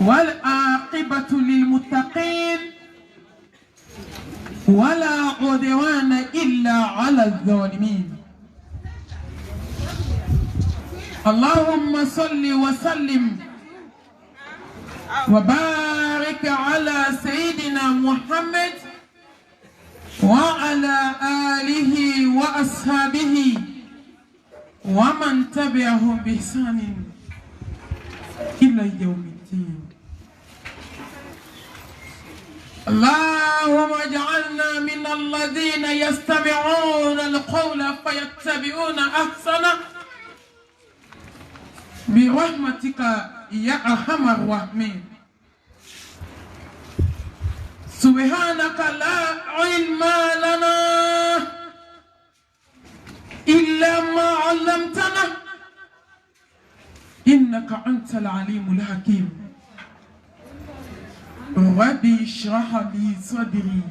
والعاقبة للمتقين ولا عدوان إلا على الظالمين. اللهم صل وسلم وبارك على سيدنا محمد وعلى آله وأصحابه ومن تبعهم بإحسان إلى يوم الدين. اللهم اجعلنا من الذين يستمعون القول فيتبعون أحسنه برحمتك يا أرحم الراحمين. سبحانك لا علم لنا إلا ما علمتنا إنك أنت العليم الحكيم. ربي اشرح لي صدري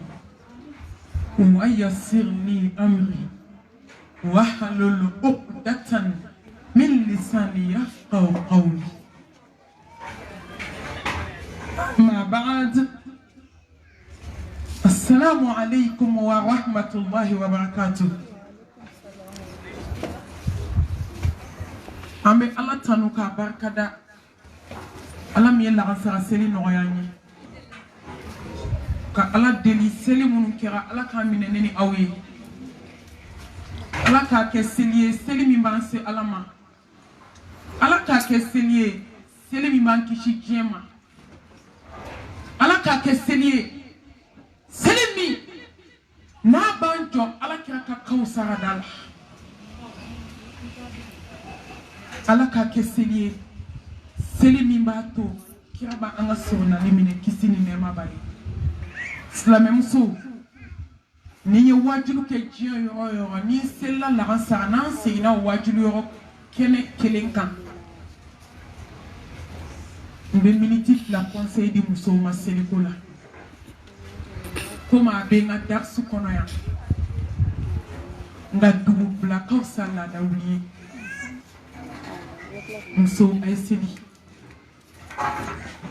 ويسر لي أمري واحلل عقدة من لساني يفقهوا قولي. ما بعد، السلام عليكم ورحمة الله وبركاته. أمي الله تنوكا بركدا ألم يلا غسر سلي نغياني كألا دلي سلي منكرا ألا كامينني أوي ألا كاكسلي سلي مبانسي ألما ألا كاكسلي سلي مبانكشي جيما ألا كاكسلي سلي مي نابانجو ألا كاكاوسارا دالا ala ka keseliye seli mimbato kiraba anga sona limine kisini nema bali slame muso ni wajulu ke jiyo yo ni sella la rasana sina wajulu yo kene kelenkan mbe miniti la conseil di muso ma seli kola koma benga darsu kono ya nga dubu bla kausala da wuli muso ay seli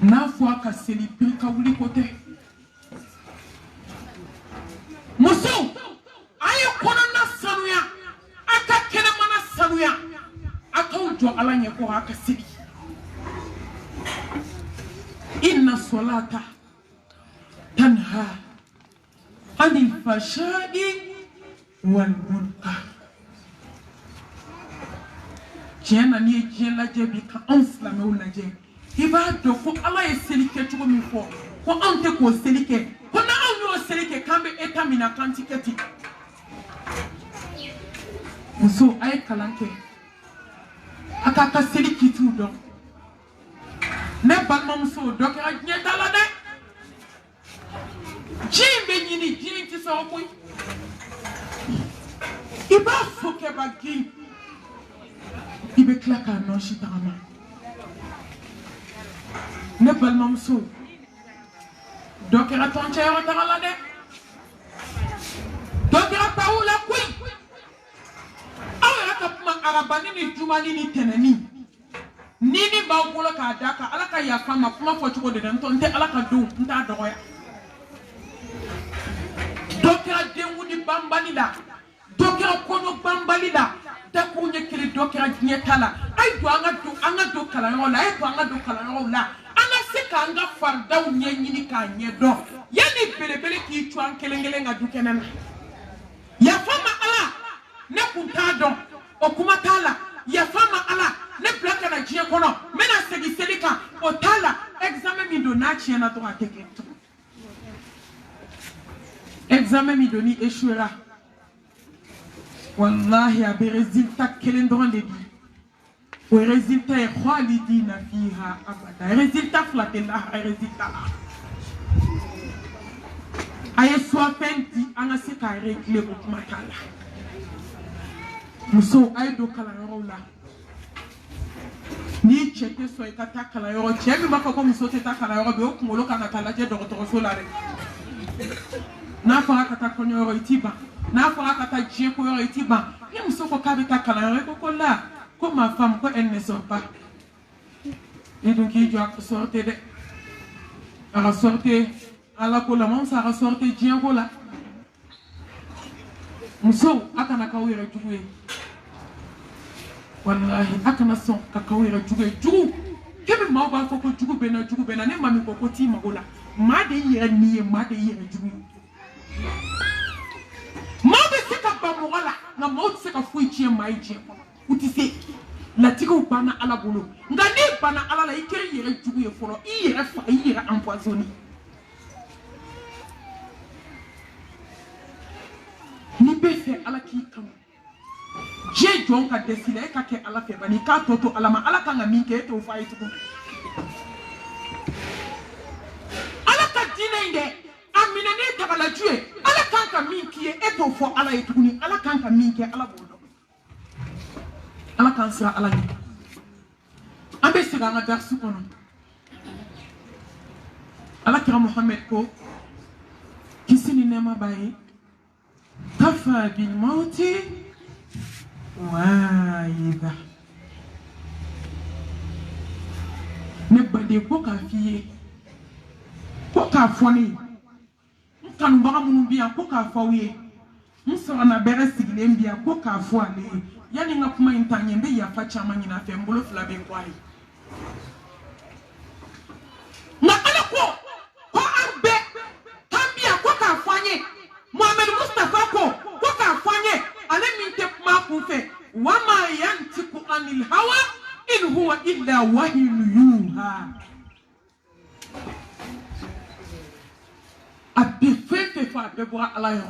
na fois ka seli pil ka wuli kote muso ay kono na sanuya aka kena mana sanuya aka ujo alanye ko aka seli inna salata tanha anil fashai wal munkar. Tiens, ni Dieu la jebi ka enslamé ou la jebi. Il va do ko ala e selike chugo mi fo. Ko ante ko selike. Ko na anyo selike kambe etamina kantiketi. Muso ay kalanke. Akaka seliki tu do. Ne balma muso do ka nyeta la de. Jimbe nyini jinti so boy. Iba fo ke bagi. Ibe klaka non shitama ne balmam so dokera tonche yo tagala de dokera paula kuy awara ka puma arabani ni jumani ni teneni nini ba ngolo ka daka alaka ya fama kuma fo chuko de ntonte alaka do nta doya dokera dengu di bambani da dokera kono bambali da takunye kili dokera nyetala ay do anga do kala yo la ay do anga do kala yo la ana sika anga farda unye nyini ka nyedo yani belebele ki chuan kelengele nga dukenen ya fama ala ne kuntado okuma tala ya fama ala ne blaka na jie kono mena segi selika otala examen mi do na chiena to ateke examen mi do ni échouera. Wallahi a des résultats kelendron de dit. O résultat est khalidina fiha abada. Résultat flaté là, résultat. Aye soit penti anga se ka régler ko matala. Muso ay do kala yoro la. Ni chete so e kata kala yoro chemi mako ko muso te ta kala yoro be o kumolo kana kala je do to so la re. Na fa kata ko yoro itiba. Na fora kata jie ko yoro itiba ni muso ko kabe ta kala yoro ko la Comme ma femme, quand elle ne sort pas. Et donc, il doit sortir de. Elle a sorti à la colamon, ça a sorti Diagola. Mousso, akana kawira jugu. Wallahi, akana son kakawira jugu. Kebe ma ba foko jugu bena ne mami ko ti magola. Ma de yere niye ma de yere jugu. Ma be se ka ba mogala, na ma o se ka fu ichi ma ichi. Uti se la tigo bana ala bolo. Nga ni bana ala la ikere yere jugu ye folo. I yere fa i yere empoisonné. Ni be fe ala ki kam. Je jon ka desile ka ke ala fe bani ka toto ala ma ala ka nga minke to fa itu. Ala ka dina inde amina ne ta bala jue ala kan ka minki e to fo ala itu ni ala kan ka minke ala bodo. Ala kan sira ala ni. Ambe sira nga darsu kono. Ala kira Muhammad ko kisini nema baye kafa bil mauti waida ne bade ko ka fiye ko ka foni kan ba mu biya ko ka fawiye musara na bere sigile biya ko ka fo ale yani nga kuma intanye mbe ya fa chama nyina fe mbolo flabe kwai na ala ko ambe tambia ko ka fanye Mohamed Mustafa ko ka fanye ale min te ma ku fe wama yantiku anil hawa in huwa illa wahyun yuha abi fe fa be bo ala yo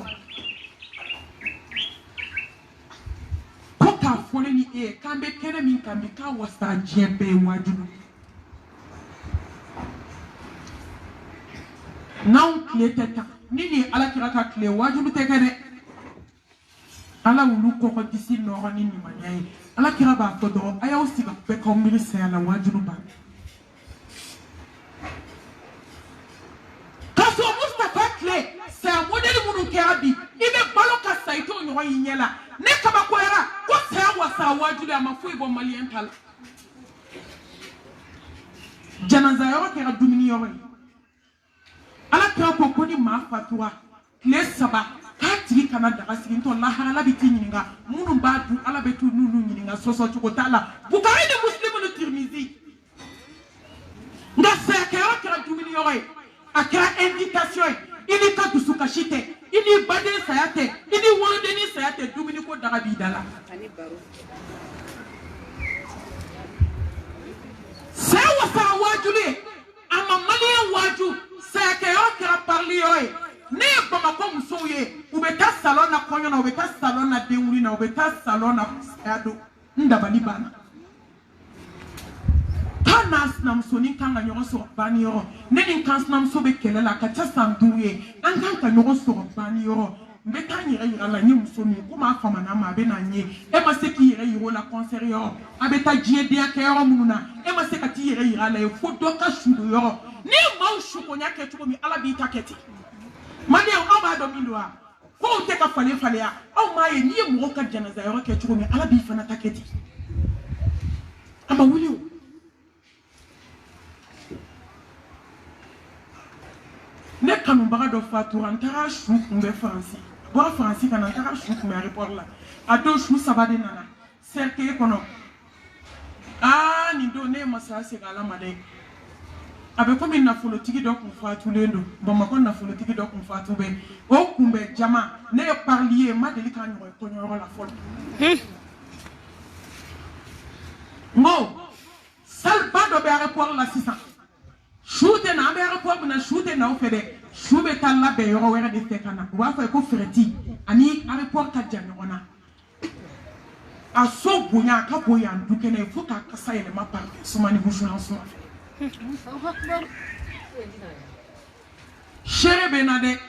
ko ka fone ni kambe kene min kambe ka wasa jembe wajulu now cleteta nini ala kiraka kle wajulu tekene ala wulu ko disi no ni ni manyai ala kira ba ko do aya usiga be ko mirisa ala wajulu ba kaso Mustafa kle sa modeli munu kerabi ibe baloka saito nyo yinyela ne kaba ko era ko sa wasa wajulu amafu ibo malien tal janaza yo kera dumini yo ala kira ko ko ni ma fatwa kle saba katiri kana daga sigin to la hala bi tinyinga munu badu ala betu nunu nyinga soso chuko tala bukari de muslimu no tirmizi nga sa ka kira dumini yo akira invitation ini ka dusuka shite ini bade sayate ini wonde ni sayate dumini ko daga bi dala sawa sa wajule ama mali waju sa ka kira parli yo ne bama ko musoye ubeta salon na konyo na ubeta salon na deuri na ubeta salon na ado ndabali bana tanas na msoni kanga nyogo so bani yo ne ni kans na msobe kelela ka tsa nduye an kan ka nyogo so bani yo mbeta nyira yira la ni msoni kuma afama na ma be na nye e ma se ki yira yiro la concert yo abeta jie dia ke yo mununa e ma se ka ti yira yira la e fo do ka shudo yo ni ma ushuko nyake tuko mi ala bi taketi mani au ba do mindwa ko te ka fale ya au ma ye ni mo ka janaza yo ke chuko mi ala bi fana taketi ama wuli ne kanu baga do fatu antara shu kumbe France bo France kana antara shu kumbe aéroport la ado shu sabade nana cercle kono ni do ne masa se gala made abe ko min na folotigi do kun fatu lendo bama ko na folotigi do kun fatu be o kumbe jama ne parlier ma deli kan yo ko nyoro la fol mo salba do be aéroport la 600 shoote na be aéroport na shoote na o fede shube talla be yo wera de tekana wa fa ko freti ani aéroport ka janona aso bunya ka boya ndukene fuka kasa ile ma parti sumani bushuna suma Shere benade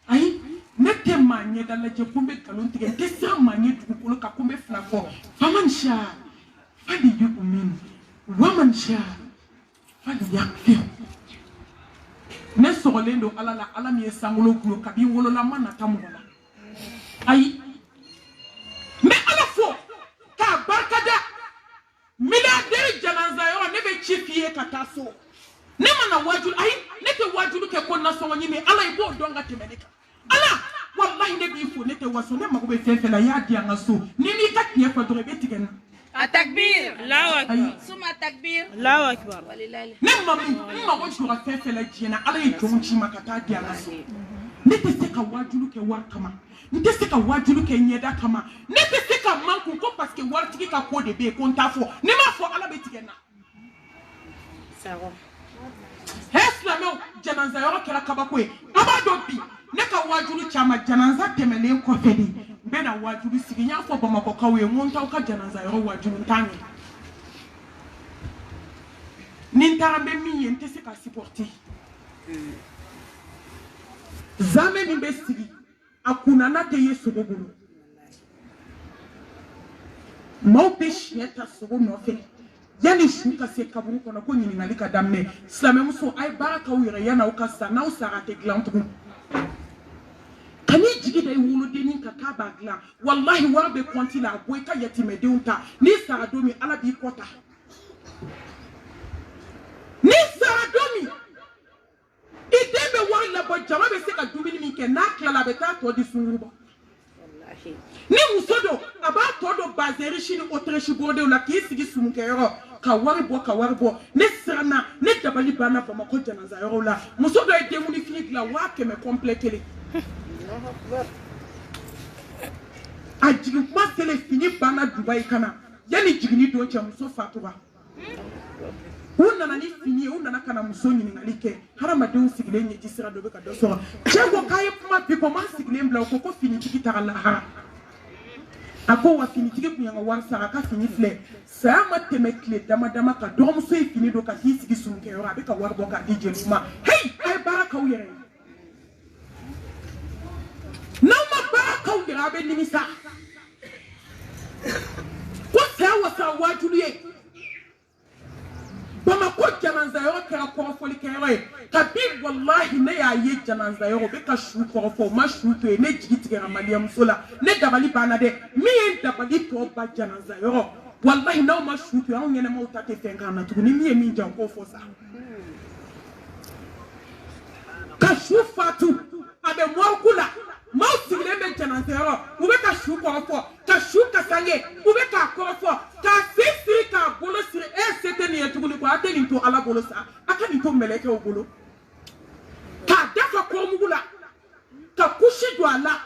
ai nete manye dala je kumbe kalonti ke tesa manye tukolo ka kumbe flafo faman sha fadi yu umin waman sha fadi yakfi ne sorolendo alala alami esangulo kulo kabi wolo la mana tamugola ai me ala fo ka barkada chifiye kataso ne mana wajulu ai ne te wajulu ke ko na so woni me ala ibo donga temeleka ala wallahi ne bi fo ne te waso ne mago be fefe la ya di anga so ni mi ka tie fa do be tigen التكبير الله أكبر ثم التكبير الله أكبر ولله ما وجه رفيف لجينا على يجونشي ما كتادي على سو نتسيك واجلو كواركما نتسيك واجلو كنيدا كما نتسيك مانكو كو باسكي وارتيكي كو دي بي كونتافو نما فو على بيتينا سوا هسلامو جنازه يورو كلا كباكوي ابادو بي neka wajulu chama janaza temele ko fedi bena wajulu siginya fo bama ko kawe ngonta ka janaza yoro wajulu ntangi nintarambe mi yente se ka supporter zame ni besigi akuna na te yeso bobulu mo bish yeta sogo no fe yani shuka se kaburu kono ko nyini ngalika damme slame muso ay baraka wire yana ukasa na usarate glantu kani jigi da wulu denin ka ka bagla wallahi warbe konti la boy ka yatime deunta ni sara domi ala bi kota ni sara domi idebe wala bo jama be se ka dubini mi ke na kala be ta to di suruba wallahi ni musodo aba to do bazeri shini otreshi bode la ki sigi sumuke yoro ka warbo ne srana ne dabali bana ba mako janaza yoro la musodo e demuni fini la wa ke me compléter a jigin kuma sele fini bana Dubai kana yani jigini do che muso fatuwa unana ni fini unana kana muso nyini ngalike harama de usigile nye jisira do be ka do so chego kai kuma bi ko man sigile mbla ko fini tikita la ha ako wa fini tike kunyanga warsa ka fini fle sama temekle dama ka do muso fini do ka hisigi sumke yo abe ka warbo ka dije luma hey ay baraka uyere nama baraka uyere abe nimisa ko sawa sa wajuliye bama ko janaza yo ka ko foli kere kabir wallahi ne ya ye janaza yo be ka shu ko fo ma shu to ne jigiti ga maliam sola ne dabali bana de mi en dabali to ba janaza yo wallahi na ma shu to an yene mo ta te fenga na to ni mi e mi jan ko fo sa ka shu fatu abe mo kula ma sigile be janaza yo u be ka shu ko fo ka shu ka sange u be ka ko fo ka sisi ka bolo sire e sete ni etuguli ko ateni to ala bolo sa akani to meleke o bolo ka dafa ko mugula ka kushi do ala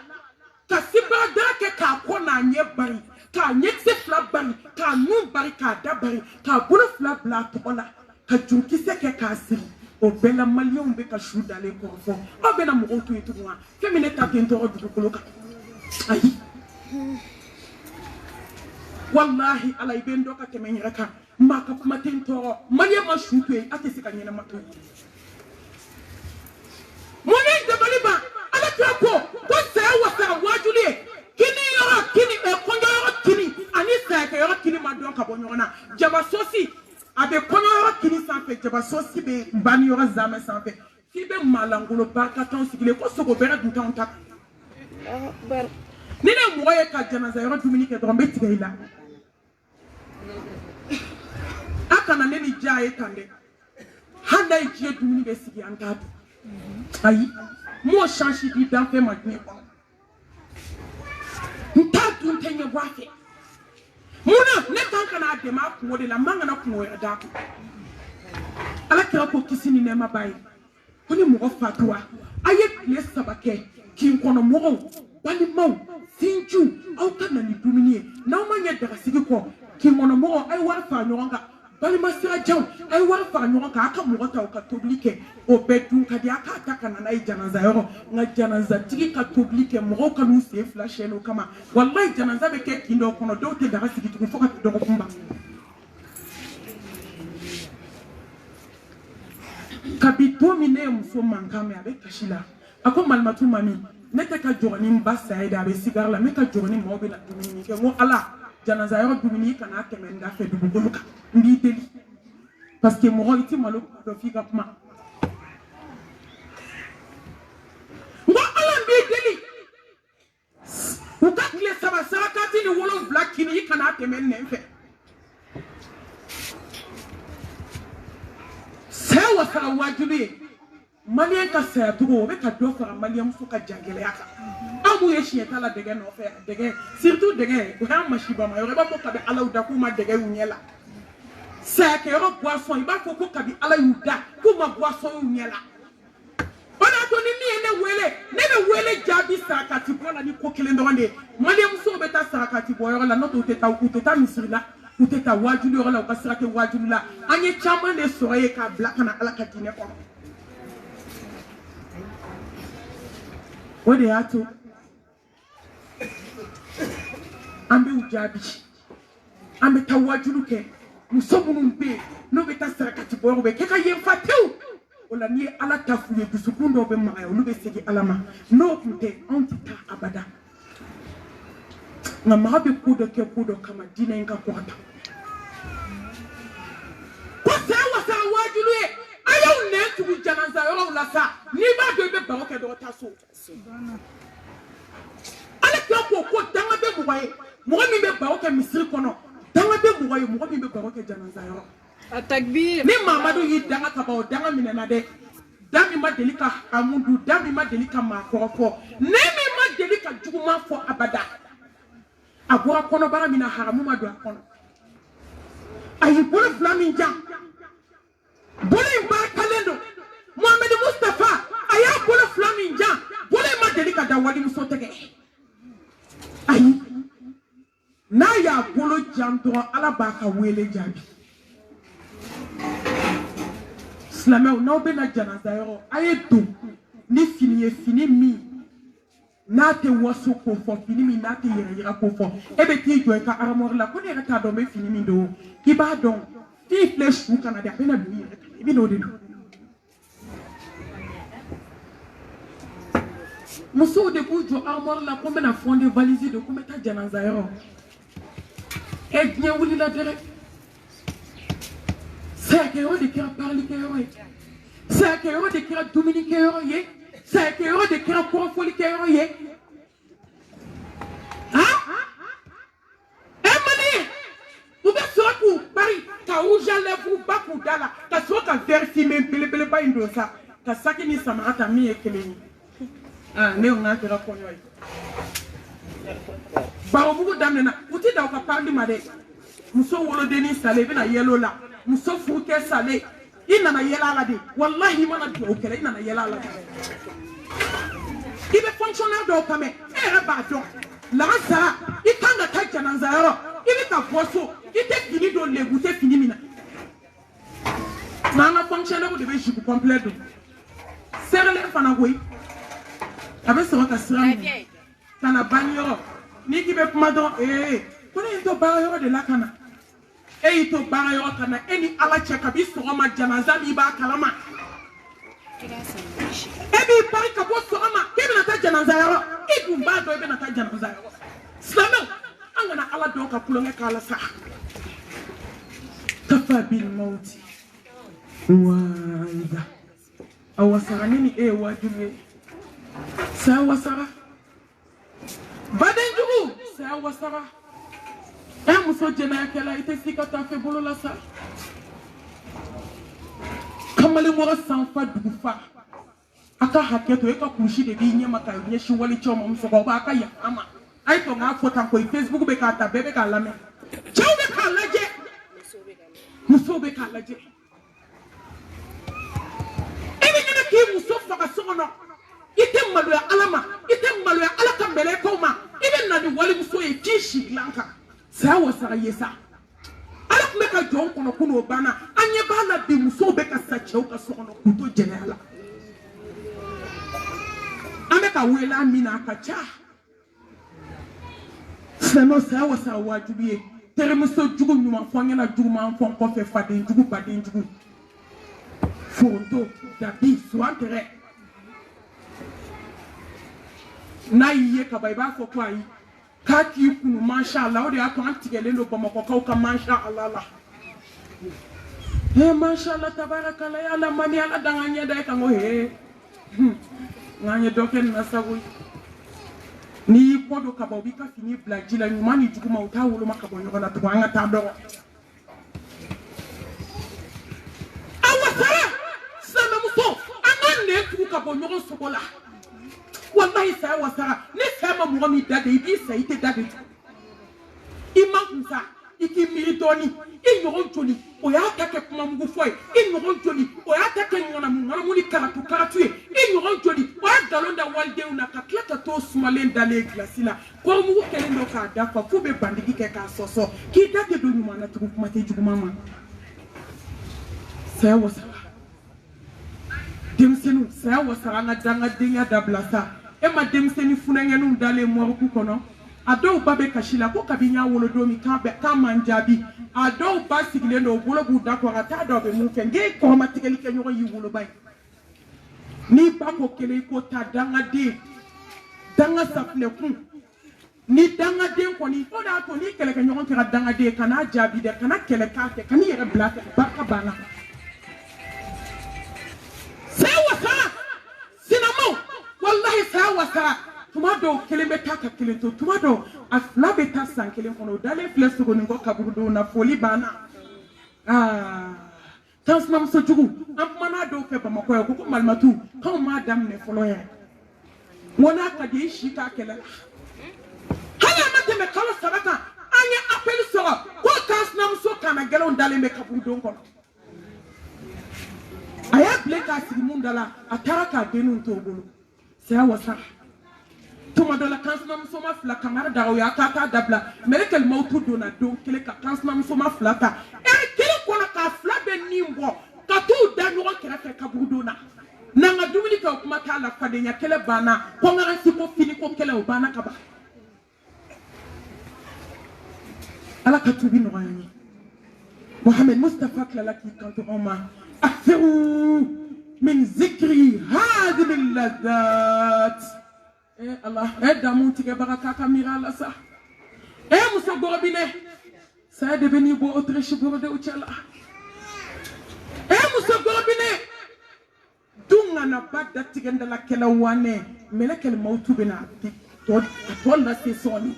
ka siba dake ka ko na nye bari ka nye se fla bari ka nu bari ka da bari ka bolo fla bla to ola ka junki se ke ka siri o bela malion be ka shu dale ko fo o bena mo to etugwa femine ta kento o du ko ka ayi wallahi ala ibendo ka temenyira ka maka kuma tentoro manye mashutwe ate sika nyina matu mone de baliba ala twako ko sewa sa wajuli kini yoro kini e konyo yoro kini ani sa ke yoro kini madon ka bonyona jaba sosi abe konyo yoro kini sanfe jaba sosi be bani yoro zame sanfe fibe malangulo barka ton sigile ko soko bera du tan tak bar nene moye ka janaza yoro Dominique Drombe tigela akana neni jaye tande handa ijie dumuni be sigi antatu ayi mo change di dan fe magni ko ntatu ntenye wafe muna ne tanka na de ma ko de la manga na ko ya da ala kira ko kisini ne ma bayi ko ni mo fatwa aye le sabake kin kono mo bani maw sinju au kana ni dumuni na ma nya daga sigi ko kin kono mo ay war fa nyonga bali masira jaw ay war fa nyonga ka aka mo ta ka toblike o bedun ka dia ka taka na nay janaza yoro nga janaza tigi ka toblike mo ka nu se flash no kama wallahi janaza be ke kindo kono do te daga sigi tu foka do ko kumba kabito mi ne muso mankame abe kashila ako malmatu mami nete ka jogoni mbasa ida be sigar la meka jogoni mo be na dumini ke mo ala janaza yoro dumini kana temenda fe dubu goluka mbi teli parce que mo iti malo do figa kuma mo ala mbi teli ukakle saba sarakati ni wolo black kini kana temen nemfe wasara wajulu malien ka saya tugo be ka do fara malien fu ka jangele aka amu ye shieta la dege no fe dege surtout dege ko ha mashiba ma yore ba ko ka be ala uda kuma dege unyela saya ke ro boisson iba ko ko ka bi ala uda kuma boisson unyela ona to ni mi ene wele ne be wele jabi sakati bona ni ko kele ndonde malien muso be ta sakati boyo la no to teta misrila uteta wajulu yoro la ko sirake wajulu la anye chama ne soye ka black na ala ka dine ko What they are to Ambi ujabi Ambi tawajuluke Musomunumbe No beta sarakati borbe Keka yemfatiu Ola niye ala tafuye Dusukundo be maya Olube segi alama No kute Antita abada Nga mahabi kudo ke kudo Kama dina inga kwata Kwa sewa sa wajuluye Ayaw nentu ujanaza yoro ulasa Niba dobe baroke do taso Ale kwa ko danga be muwaye mo mi be baroke misiri kono danga be muwaye mo mi be baroke janaza yoro Atakbir ni mamadu yi danga ka ba danga minena de dami ma delika amundu dami ma delika ma korofo ne mi ma delika juguma fo abada agora kono bara mina haramu ma do kono ayi bolo flamin jam bolo ba kalendo Mohamed Mustafa aya bolo flamin jam bolo ma delika da wadi muso tege ayi na ya bolo jam to ala ba ka wele jabi Islamel na be na janaza yoro ayeto ni fini mi na te waso ko fo fini mi na te yera ko fo ebe ti jo ka armor la ko ne reta do me fini mi do ki ba don ti flesh ku kana da pena do yera ibi no de muso de ku jo armor la ko na fondé valise de ko meta janaza yoro e bien wuli la dere c'est que on déclare parler que c'est que on déclare Dominique que c'est que on déclare Corofoli que hein Emily vous êtes sur pour Paris ka uja levu ba ku dala ka so ka verify même pele ba indo sa ka sakini samarata mi ekeleni ah ne on a tera konyo ba obugo damena uti da ka parler made muso wolo deni sale bina yellow la muso fuke sale ina na yela la de wallahi mana do kele ina na yela la ibe fonctionnaire do kame era ba do la sa ikanga ta jananza yoro ibe ka foso ite fini do legute fini mina na fonctionnaire de be jibu complet do serele fana goyi abe so ka sram kana banyo ni kibe pumado ko ne to ba yoro de la kana e to bara yo kana eni ala cheka bi so ma janaza bi ba kalama e bi pari ka bo so ma ke bi na ta janaza yo e bu ba do be na ta janaza yo slama angana ala do ka kulonge kala sa kafa bil mauti wa awasara nini e wajulu sa wasara baden jugu sa wasara muso jena kala ite sika ta fe bolo la sa kamale mo san fa dufa aka haketo e ka kushi de bi nyama ka nye shi wali chomo mso ko ba ka ya ama ai to nga fota ko Facebook be ka ta bebe ka lame chaw be ka laje muso be ka laje ebe nyana ki muso fa ka sono ite malu ya alama ite malu ya alaka mbele ko ma ebe na ni wali muso e tishi lanka sa wasara yesa ala kuma ka jon kono kuno bana anye bana bi muso be ka sache o ka sono kuto generala ame ka wela mina ka cha seno sa wasara wajubiye tere muso jugu nyuma fonye na jugu ma fon ko fe fadin jugu badin jugu foto da bi soantere na yiye ka baiba fo kwa yi kati kunu masha Allah o de ato antigele lo Bamako ka masha Allah la masha Allah tabarakallah ya la mani ala danganya dai kango nganye doken na sabu ni kodo ka bobi ka fini blajila ni mani juguma utawulo makabo nyona to anga tado awasara ne tu ka bo ɲɔgɔn sogo la wallahi saya wasara ne saya ma mɔgɔ min da de i b'i sa i tɛ da de i ma kunsa i k'i miiri dɔɔni i ɲɔgɔn joli o y'a ta kɛ kuma mugu fɔ ye i ɲɔgɔn joli o y'a ta kɛ ŋanamu ni karatu ye i ɲɔgɔn joli o y'a nkalon da walidenw na ka tila ka t'o sumalen dalen gilasi la kɔrɔmugu kɛlen don k'a dafa f'u bɛ bandigi kɛ k'a sɔsɔ k'i da tɛ don ɲuman na tugun kuma tɛ juguman ma saya wasara denmisɛnninw saya wasara an ka dangadenya dabila sa e ma denmisɛnnin funɛŋɛninw dalen mɔriku kɔnɔ a dɔw ba bɛ kasi la ko kabi n y'a wolo don min k'a man jaabi a dɔw ba sigilen don o bolo b'u da kɔ ka taa dɔw bɛ mun fɛ n k'e kɔrɔmatigɛli kɛ ɲɔgɔn y'i woloba ye n'i ba ko kelen i ko ta dangaden danga safunɛkun ni dangaden kɔni o de y'a to ni kɛlɛkɛɲɔgɔn kɛra dangaden ka n'a jaabi dɛ kana kɛlɛ k'a fɛ ka n'i yɛrɛ bila fɛ barika banna saya wasara sinamaw wallahi saya wasara tuma dɔw kelen bɛ taa ka kelen to tuma dɔw a fila bɛ taa san kelen kɔnɔ o dalen filɛ sogonin kɔ kaburudenw na foli banna kan sinamuso jugu an kumana dɔw fɛ bamakɔ yan ko malimatu k'anw m'a daminɛ fɔlɔ yɛrɛ n ko n'a ka di i si k'a kɛlɛ hali a ma tɛmɛ kalo 3 kan an ye appel sɔrɔ ko kan sinamuso kana gɛlɛnw dalen bɛ kaburudenw kɔnɔ a y'a bilen k'a sigi mun da la a taara k'a denninw to o bolo saya wasara tuma dɔ la kan sinamuso ma fila kangari daga o y'a k'a k'a dabila mɛlɛkɛl mawutu donna don kelen ka kan sinamuso ma fila ta kelen kɔnɔ k'a fila bɛ nin bɔ ka t'u da ɲɔgɔn kɛrɛfɛ kaburudenw na n'an ka dumuni kɛ o kuma t'a la fadenya kɛlɛ banna kɔngaransi ko fini ko kɛlɛ o banna ka ban ala ka tubi nɔgɔya n ye Mohamed Mustafa tilala k'i kanto anw ma أكثروا من ذكري هذه اللذات الله دامون تيجي بركة كاميرا لا صح موسى غوربينه سعد بني بو أوتريش بورد وتشلا موسى غوربينه دون أنا بعد تيجي ندلا كلا وانه ملك الموت بنا تقول لا سيسوني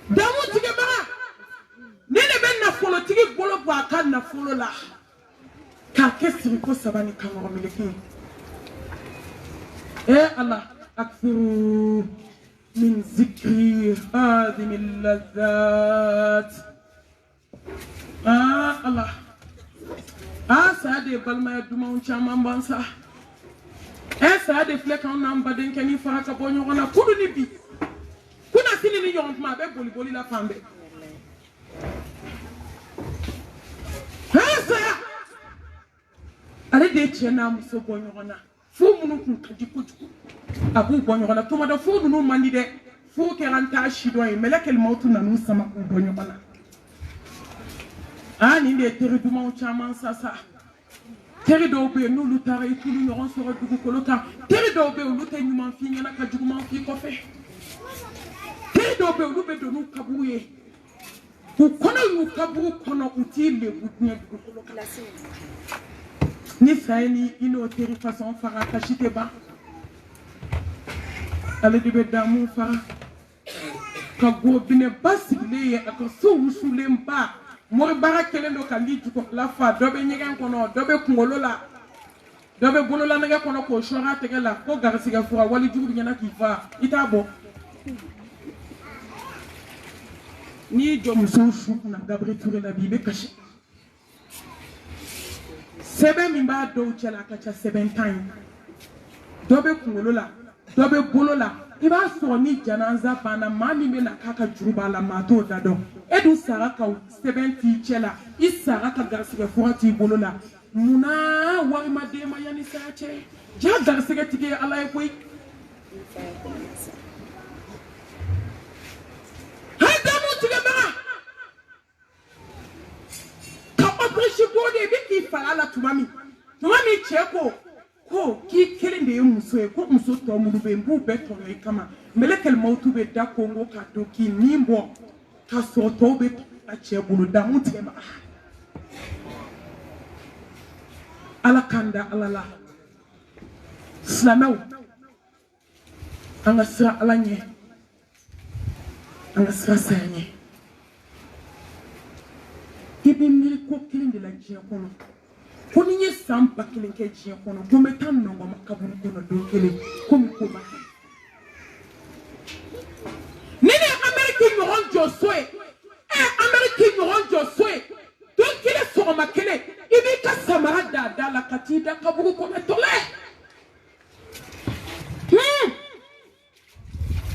دامون تيجي بركة nene ben na folo tigi bolo ba kan na folo la ka kesiri ko sabani kan ro miliki Allah akfiru min zikri hadhihi al-ladhat Allah saade balma duma on chama mbansa saade flekan nam baden keni faraka bonyo ona kudu ni bi kuna sini ni yon ma be boli la fambe ale de tiɲɛna muso bɔ ɲɔgɔn na fo minnu kun ka di kojugu a b'u bɔ ɲɔgɔn na tuma dɔ fo ninnu man di dɛ fo kɛra n t'a si dɔn ye mɛlɛkɛl mawutu nan'u sama k'u bɔ ɲɔgɔn na nin de ye teri dumanw caman sasa teri dɔw bɛ yen n'olu taara i t'olu ɲɔgɔn sɔrɔ dugukolo kan teri dɔw bɛ yen olu tɛ ɲuman f'i ɲɛna ka juguman f'i kɔfɛ teri dɔw bɛ yen olu bɛ don n'u kaburu ye u kɔnɔ y'u kaburu kɔnɔ u t'i lebu diɲɛ dugukolo kan ni fa ye ni i n'o teri façon faga kasi tɛ ban ale de bɛ damu faga ka gobinɛba sigilen ye a ka so wusulen ba moribaga kelen don ka li jukɔrɔla fa dɔ bɛ ɲɛgɛn kɔnɔ dɔ bɛ kunkolo la dɔ bɛ bololanɛgɛ kɔnɔ k'o sɔrɔ a tɛgɛ la ko garisigɛ fura wali jugu ɲɛna k'i fa i t'a bɔ n'i y'i jɔ musow su kunna Gabriel Touré la bi i bɛ kasi sɛbɛn min b'a dɔw cɛ la a ka ca sɛbɛn tan ye dɔ bɛ kunkolo la dɔ bɛ bolo la i b'a sɔrɔ ni janaza banna maa min bɛ na k'a ka juru b'a la maa t'o da dɔn e dun sara ka sɛbɛn t'i cɛ la i sara ka garisigɛ fura t'i bolo la munna wari ma d'e ma yanni saya cɛ ja garisigɛ tigi ye ala ye koyi de bi k'i fara la tuma min cɛ ko k'i kelen de ye muso ye ko muso tɔ minnu bɛ yen n b'u bɛɛ tɔɲɔ i kama mɛlɛkɛl mawutu bɛ da kongo k'a don k'i nin bɔ ka sɔrɔ tɔw bɛ a cɛ bolo damu tigɛ ma ala k'an da ala la silamɛw an ka sira ala ɲɛ an ka sira saya ɲɛ i bɛ miiri ko kelen de la diɲɛ kɔnɔ Koni ye samba kelen ke jiye kono gome tan nongo makaburu kono do kelen komi ko ba nene Amerique ñoron jossoe Amerique ñoron jossoe don kele so ma kele ibi ka samara da la katida kaburu kono tole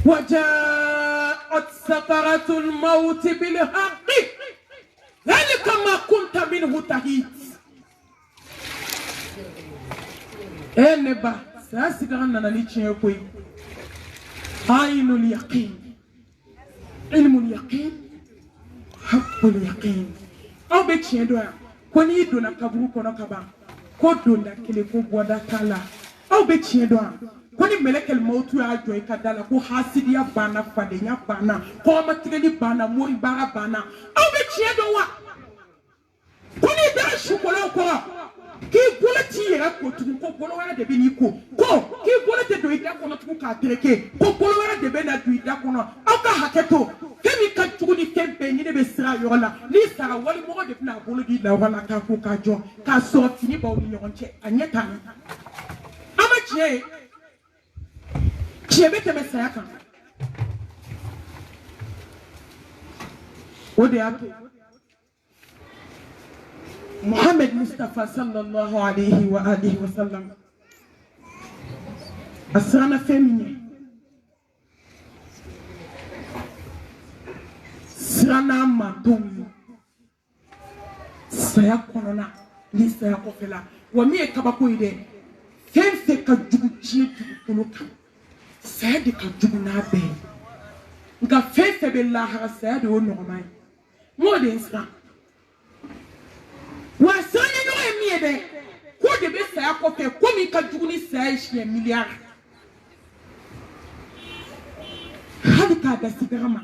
وجاءت سكرة الموت بالحق ذلك ما كنت منه تحيد neba sasi kana na lichie koi ainul yaqin ilmul yaqin haqqul yaqin aw be chie do ko ni do na kaburu ko no kaba ko do nda kele ko boda kala aw be chie do ko ni melekel mautu ya joy kadala ko hasidiya bana fade nya bana ko matigeli bana mori bara bana aw be chie do wa ko ni da shukolo ko ki bolati yera ko tugu ko bolo wala de be ni ko ki bolati do ida ko no tugu ka tereke ko bolo wala de be na do ida ko no aka haketo kemi ka tugu ni tempe ni de be sira yola ni sara wali mo de na bolo di la wala ka ko ka jo ka so fini ba oni yonche anyeta ni ama chie be teme saya kan o de ato Muhammad Mustafa sallallahu alayhi wa alihi wa sallam asana féminin sana matongi saya konona ni saya kofela wa mi e kabako ide fenfe ka jugu chie koloka saya de ka jugu na be nga fenfe be la ha saya de o normal mo de instant wa sanya no emiebe ko de be saya ko fe ko mi ka jugu ni saya shi milliard halika da sigarama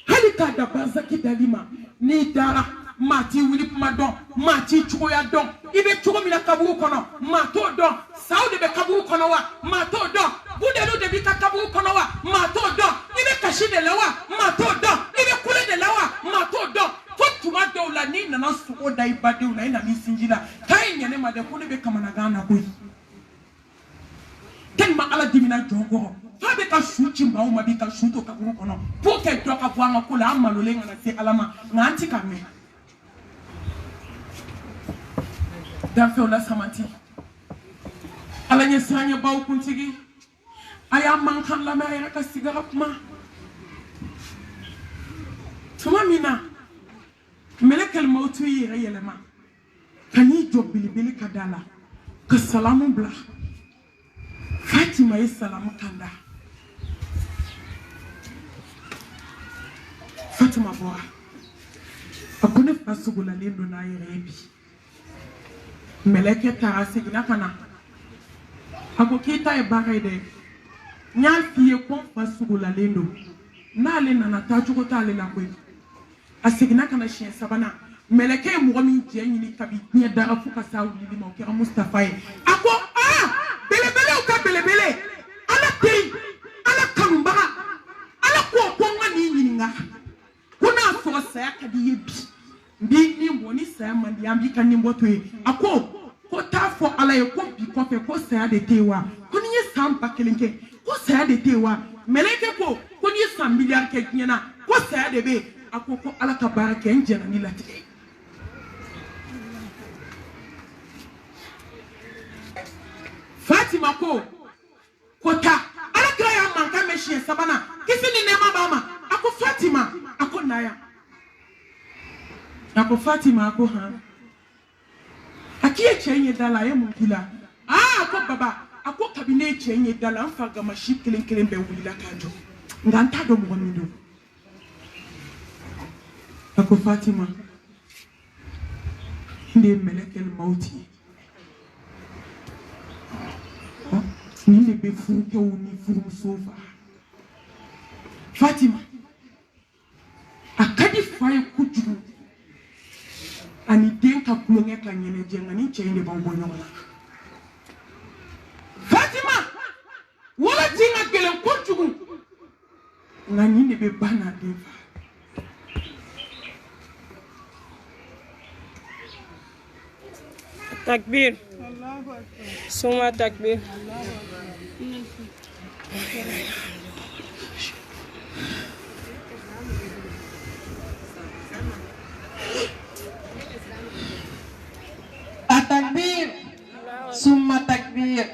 halika da bazaki dalima ni dara mati wili madon mati chugo ya don ibe chugo mi na kaburu kono mato don saudi be kaburu kono wa mato don bude no de bi ka kaburu kono wa mato don ibe kashide lawa mato don ibe kule de lawa mato don tuma do la ni na suko dai bade una ina mi sinjila kai nyane ma de ko be kamana gana ko ken ma ala dimina jogo fa be ka shuchi ma o ma be ka shuto ka ko no po ke do ka bwa ko la amalo le ngana se alama nganti ka me da fe ola samati ala nya sanya baw kuntigi aya man kan la ma ya ka sigara kuma tuma mina melekal mautu yere yelema kani jobili bili kadala ka salamu bla Fatima yi salamu kanda Fatima boa akune fasugula lendo na yerebi meleke tarasi gina kana ako kita e barede nya fiye kon fasugula lendo na le na tajugo tale na kwe asigna kana shin sabana meleke mo mi je nyini kabi nya dara fuka saudi mo kira Mustafa ako belebele o ka belebele ala tei ala kanumbara ala ko ngani nyinga kuna so saya kadi yebi bi ni mo ni saya mandi ambi kan ni mboto ako ko ta fo ala e ko bi ko fe ko saya de tewa ko ni sam pakelenke ko saya de tewa meleke ko ni sam milliard ke nyana ko saya de be akoko ala ka baraka njana ni lati Fatima ko kota ala kaya manka meshi sabana kisi ni nema mama ako Fatima ako naya ako Fatima ako ha akiye chenye dala ye mukila ako baba ako kabine chenye dala mfaga mashi kelen be wulila kanjo nganta do mo mindo ako Fatima ndi melekel mauti ni le be furu ke ni furu sofa Fatima akadi faye kuju ani denka kulonge ka nyene jenga ni chende bango nyona Fatima wala jinga gelen kuju ngani ne be bana defa Takbir. Suma takbir. Takbir. Summa takbir.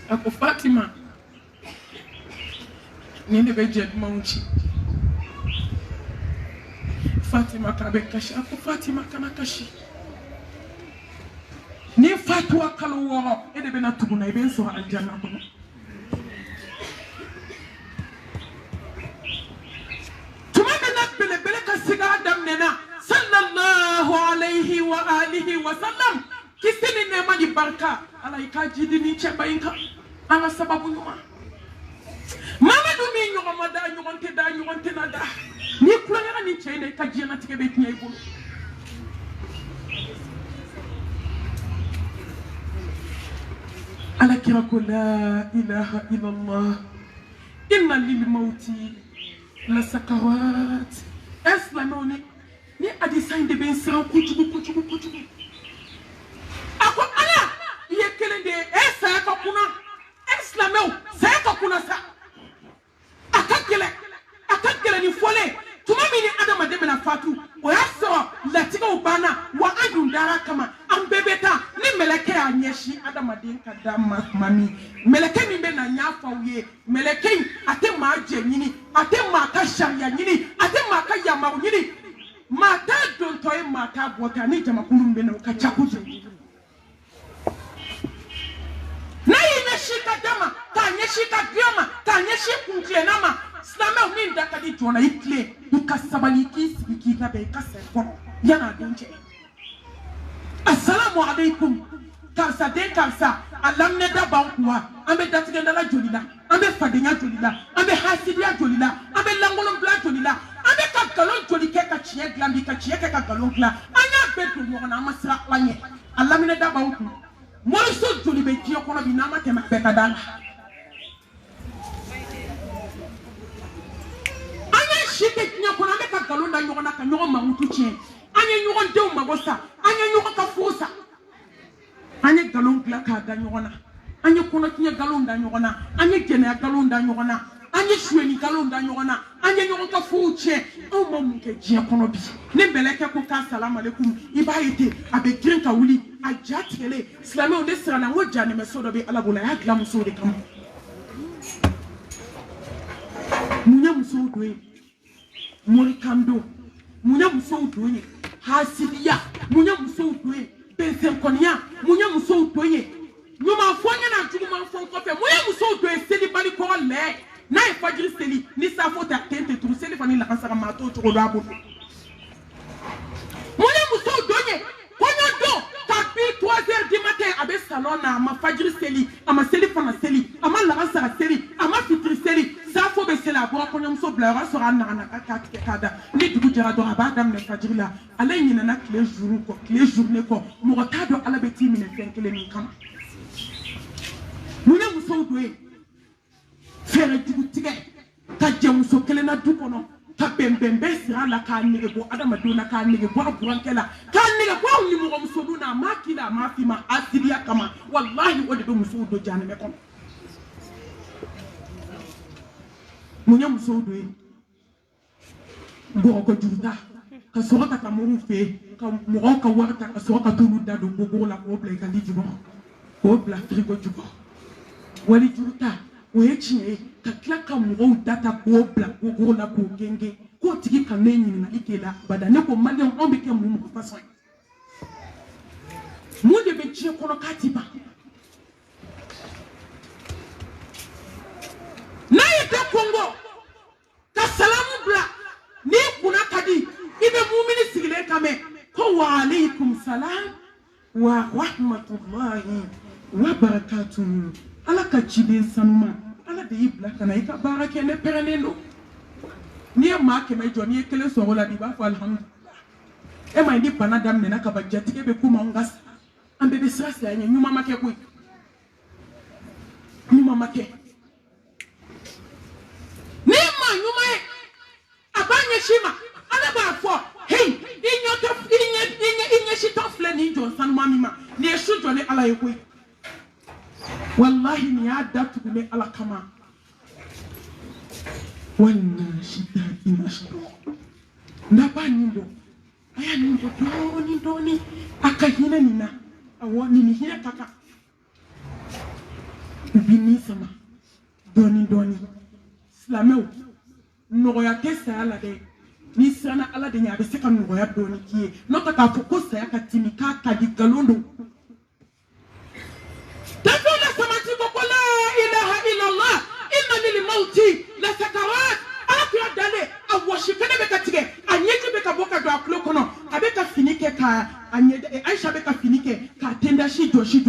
Ako Fatima. Nini beje mauchi. Fatima kabe kashi. Ako Fatima kana kashi. Ni fatwa kalu woro. Ede bena tuguna iben so aljanna kono. Sallallahu alayhi wa alihi wa sallam kisini nema ni barka ala ikaji ni cheba inka ala sababu nyuma mama dumi nyuma mada nyonte na da ni kulanga ni chende ikaji na tikebe tinya ibulu ala kirako la ilaha illa Allah inna lil mauti la sakarat eslamoni ni adisan de ben sira kuchugu ako ala ye kelende esa ka kuna islameu sa ka kuna sa akakele ni fole tuma mini adama de na fatu o yaso latiga ubana wa adundara kama ambebeta ni meleke anyeshi adama de kadama mami meleke mi be na nyafa uye meleke ate ma je nyini ate ma ka sharia nyini ate ma ka yama nyini mata don toy mata bota ni jama kulumbe na ka chakuzo na yina shika dama ta nyeshika bioma ta nyeshikunje nama slama min da kadi jona ikle ukasabaliki siki na be kaseko yana donje assalamu alaikum karsa de karsa alamne da bankuwa ambe datigenda la jolila ambe fadenya jolila ambe hasidia jolila ambe langolon bla jolila ambe ka galon joli ke ka chiye glambi ka chiye ke ka galon gla anya beto mo na masra wanye alamne da banku mo so joli be tiyo kono bi na ma tema be ka dala anya shike tiyo kono ambe ka galon da nyona ka nyogo mamutu chiye anya nyogo dew magosa anya nyogo ka fusa anya galon gla ka da nyona anya kono tiyo galon da nyona anya jene galon da nyona anya shweni galon da nyona anya nyogo ka fuche o mo munke je kono bi ne beleke ko ka salam alaikum ibayete abe girin ka wuli a jatele islamé on desra na wodja ne mesodo be alabula ya gla muso de kam munya muso doye mori kando munya muso doye hasidiya munya muso doye bensen konya munya muso doye nyuma fonya na juma fon ko fe munya muso doye seli bali ko le na e fajiri seli ni sa fota tente turu seli fani la kasara mato to do abu munya muso doye konya do kapi 3h du matin abe salon na ma fajiri seli ama seli fana seli ama la kasara seli ama fitri seli sa fo be sela bo konya muso bla sora na kada ni dugu jara do abadam ne fajiri la ala nyina na clé journée ko mo ta do ala beti mine fenkele min kama munya muso doye fere dugu tige ka jemuso kele na du kono ka bembembe sira la ka nige bo adama do na ka nige bo burankela ka nige bo ni mo muso do na makila mafima asiria kama wallahi wode do muso do jane me kono munya muso do bo ko juruta ka soro ka tamuru fe ka mo ka warta ka soro ka tulu da do go la ko ble ka lijibo ko bla frigo jubo wali juruta wechi ka klaka mo data ko bla ko la ko genge ko tigi ka nenyi na ikela badane ko mali on be ke mo ko façon mo de be chi ko no katiba na ite kongo ka salamu bla ni kuna kadi ibe mu'mini sigile kame ko wa alaikum salam wa rahmatullahi wa barakatuh ala ka chiden sanuma ala de ibla kana ika barake ne perenendo ni ma ke me joni e kele so wala di ba fa alhamdulillah e ma ndi panadam ne naka bajati e be kuma ngas ambe be stress ya nyuma make ko nyuma make ni ma nyuma e abanye shima ala ba fo jɔ sanuma min ma nin ye su jɔ ni ala ye koyi wallahi nin y'a datugu ni ala kama والناشطات نشطا ndaba nindo aya nindo doni akahina nina awoni ni hina kaka ubini sama doni islameu nogoya ke sala de ni sana ala de nyabe se kan nogoya doni kie no kaka foko saya katimi kaka di galondo tazola samati boko la ilaha illallah inna lil mauti la sakarat ala kuya dale awoshi kene be katige anyeje be ka boka do aklo kono abeka finike ka anyede Aisha be ka finike ka tenda shi doshi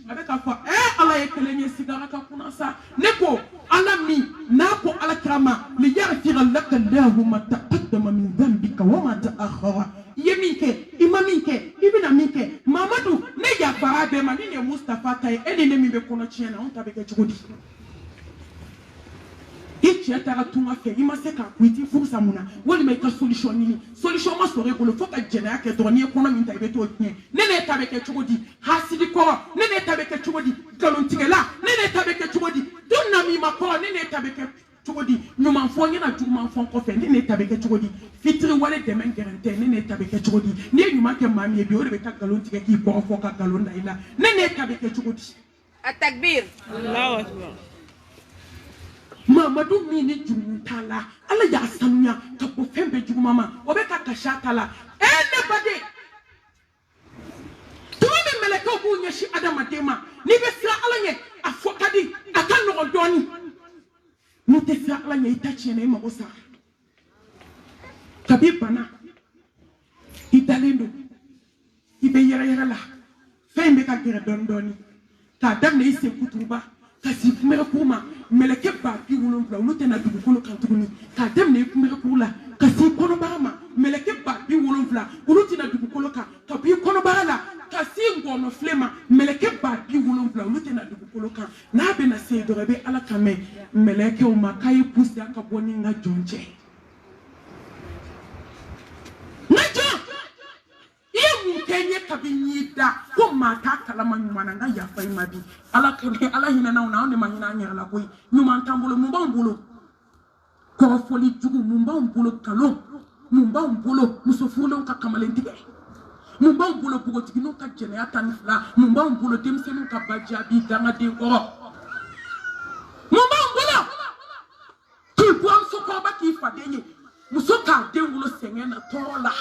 abeka fo ala yekelenye sigara ka kuna sa neko ala mi nako ala krama li yaghfir laka Allahu ma taqaddama min dhanbika wa ma ta'akhkhara yeminke imaminke ibina minke Mamadou ne ya farabe manine Mustafa tay ene mi be kono chiena on tabeke chugudi tu as fait, il m'a fait qu'il faut que ça m'aille. Oui, mais il solution nini. Solution ma soirée pour le faut que Jenna que dormir économie t'avait tout tenu. Nene t'avait que tu dis, hasidi kora. Nene t'avait que tu dis, galontigela. Nene t'avais que tu dis, donami ma kora. Nene t'avais que tu dis, nous m'enfons y a tout m'enfant qu'on fait. Nene t'avait que tu dis, fitri wale demain garantie. Nene t'avais que tu dis, ni nous manque mamie bio le bec galontigela qui pour enfant qu'à galonda il a. Nene t'avais que tu dis. Atakbir. Allahu Akbar. Mamadou mini jumutala ala ya sanuya ka ko fembe jumama obeka kashatala anybody tumi meleka bu nyashi adama dema ni be sira ala nye afokadi aka no doni ni te sira ala nye itachi na ma bosa kabibana idalendo ibe yera la fembe ka gere doni ta damne ise kutuba kasi kumere kuma meleke ba bi wolonfla olu tena dugukolo kan tuguni ka demne kumere kula kasi konobara ma meleke ba bi wolonfla olu tena dugukolo kan ka bi konobara la kasi ngono flema meleke ba bi wolonfla olu tena dugukolo kan na be na se dorebe ala kame meleke o makai pusi aka boni nga jonje kenye kabinyida ko mata kalama nyumana nga ya fa imadi ala hina na ona mahina nyara la koy nyuma ntambulo mumba mbulo ko foli jugu mumba mbulo kalo mumba mbulo musofulo ka kamalentige mumba mbulo bugo tigino ka jene atanifla mumba mbulo temsenu ka bajabi danga de ko mumba mbulo ki buam so ko ba ki fadenye musoka de ngulo sengena tola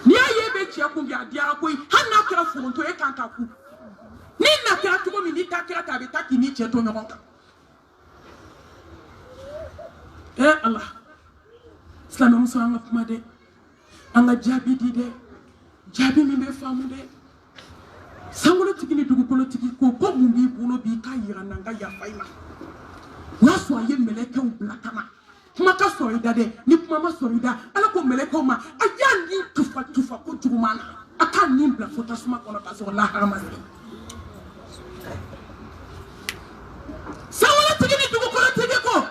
ni aye be chia ku bia dia ko hanna kra fonto e kan kaku ni na kra to mi ni ta kra ta be ta ki ni che to nyon Allah salam so anga kuma de anga jabi di de jabi mi be famu de sangulo tikini dugu politiki ko ko mu bi bulo bi ka yira nanga ya faima na so aye meleke u blakama kuma ka sorida de ni kuma ma sorida ala ko meleke ma aya ni tufa ko jumana aka ni bla fota suma kono ka so la harama sawala tigini dugu politiki ko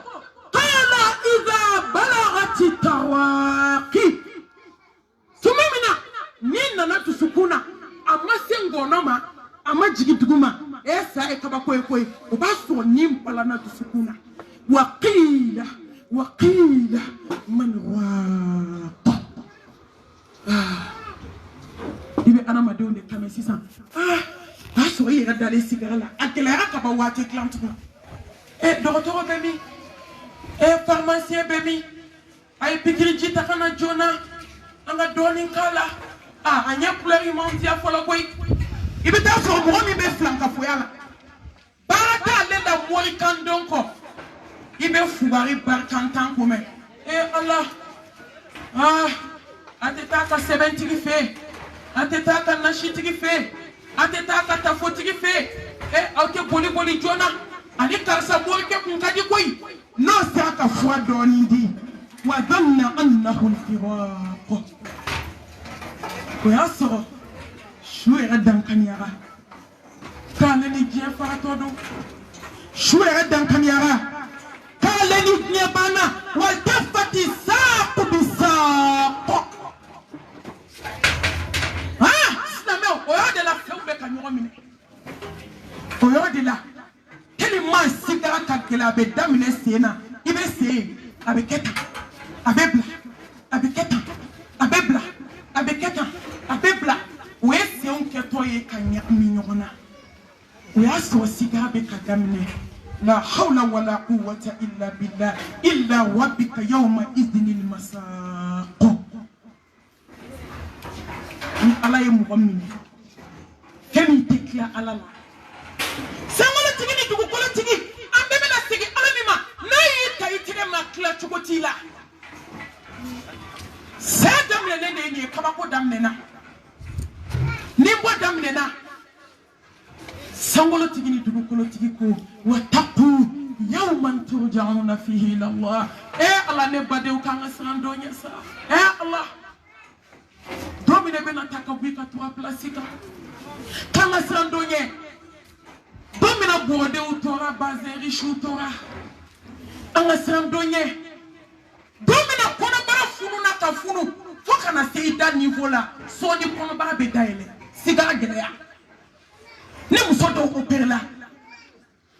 qala idha balagati tawaqi tumemina nina na tusukuna amasengo noma amajigi duguma esa e kabako ekoi obaso nimpala na tusukuna waqila man waqa ibe ana madonde kame sisa aso yera dale sigala akela akaba wate klantu docteur bemi pharmacien bemi ay pikiri jita kana jona anga doni kala anya pleurer monti afola koy ibe ta so mo mi be flanka foyala baraka le da mori kandonko ibe fugari barkantan ko me Allah ateta ka 70 fe ateta ka nashiti fe ateta ka tafoti fe auke boli jona ani karsa mori ke kun kadi koy no saka fwa doni di wa dhanna annahu al-firaq ko yaso shuera dankanyara kana ni je faratodo shuera dankanyara kale ni nyebana wal tafati saq bisaq islam mine o yɔrɔ de la tellement sigara ka gɛlɛ a bɛ daminɛ sen na i bɛ sen a bɛ kɛ tan a bɛ bila a bɛ kɛ tan a bɛ bila a bɛ kɛ tan a bɛ bila o ye senw kɛtɔ ye ka ɲagami ɲɔgɔn na o y'a sɔrɔ sigara bɛ ka daminɛ la hawla wala quwwata illa billah illa rabbika yawma idhnil masaq ni ala ye mɔgɔ min fɛn min tɛ tila ala la sankolotigi ni dugukolotigi an bɛɛ bɛna segin ala min ma n'a y'i ta i tigɛ ma tila cogo t'i la saya daminɛnen de ye nin ye kabako daminɛna ni bɔ daminɛna sankolotigi ni dugukolotigi ko wattaqu yawman turja'una fihi ila Allah ala ne badenw kan ka siran don ɲɛ sa Allah don min bɛna ta ka bɔ i ka to a place kan kan ka siran don ɲɛ don min bɔdenw tora bazɛn riches tora an ka siran don ɲɛ don min kɔnɔbara fununa ka funu fo kana se i da niveau la sɔɔni kɔnɔbara bɛ dayɛlɛ sigara gɛlɛya ni muso dɔw opéré la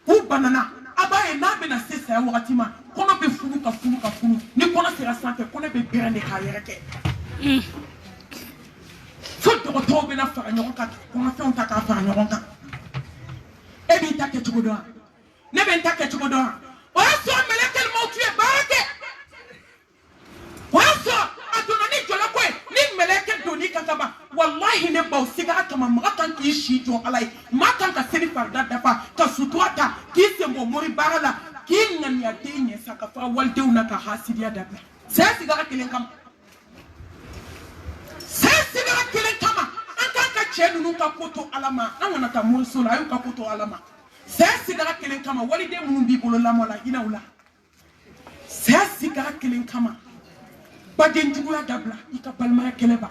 u banana a b'a ye n'a bɛna se saya wagati ma kɔnɔ bɛ funu ka funu ka funu ni kɔnɔ sera sanfɛ kɔnɔ bɛ bɛrɛn de k'a yɛrɛ kɛ fo dɔgɔtɔrɔw bɛna fara ɲɔgɔn kan kɔnɔfɛnw ta k'a fara ɲɔgɔn kan e b'i ta kɛ cogo dɔn ne bɛ n ta kɛ cogo dɔn o y'a sɔrɔ mɛlɛkɛl mawutu ye baara kɛ o y'a sɔrɔ a donna ni jɔlɔkɔ ye ni mɛlɛkɛ donni ka kaba wallahi ne baw sigara kama mɔgɔ kan k'i si jɔ ala ye maa kan ka seli farida dafa ka sutura ta k'i sen bɔ mori baara la k'i ŋaniya den ɲɛ sa ka fara walidenw na ka hasidiya dabila saya sigara kelen kama saya sigara kelen kama an kan ka cɛ ninnu ka ko to ala ma an kana taa moriso la a y'u ka ko to ala ma saya sigara kelen kama waliden minnu b'i bolo lamɔ la hinɛw la saya sigara kelen kama baden juguya dabila i ka balimaya kɛlɛ ba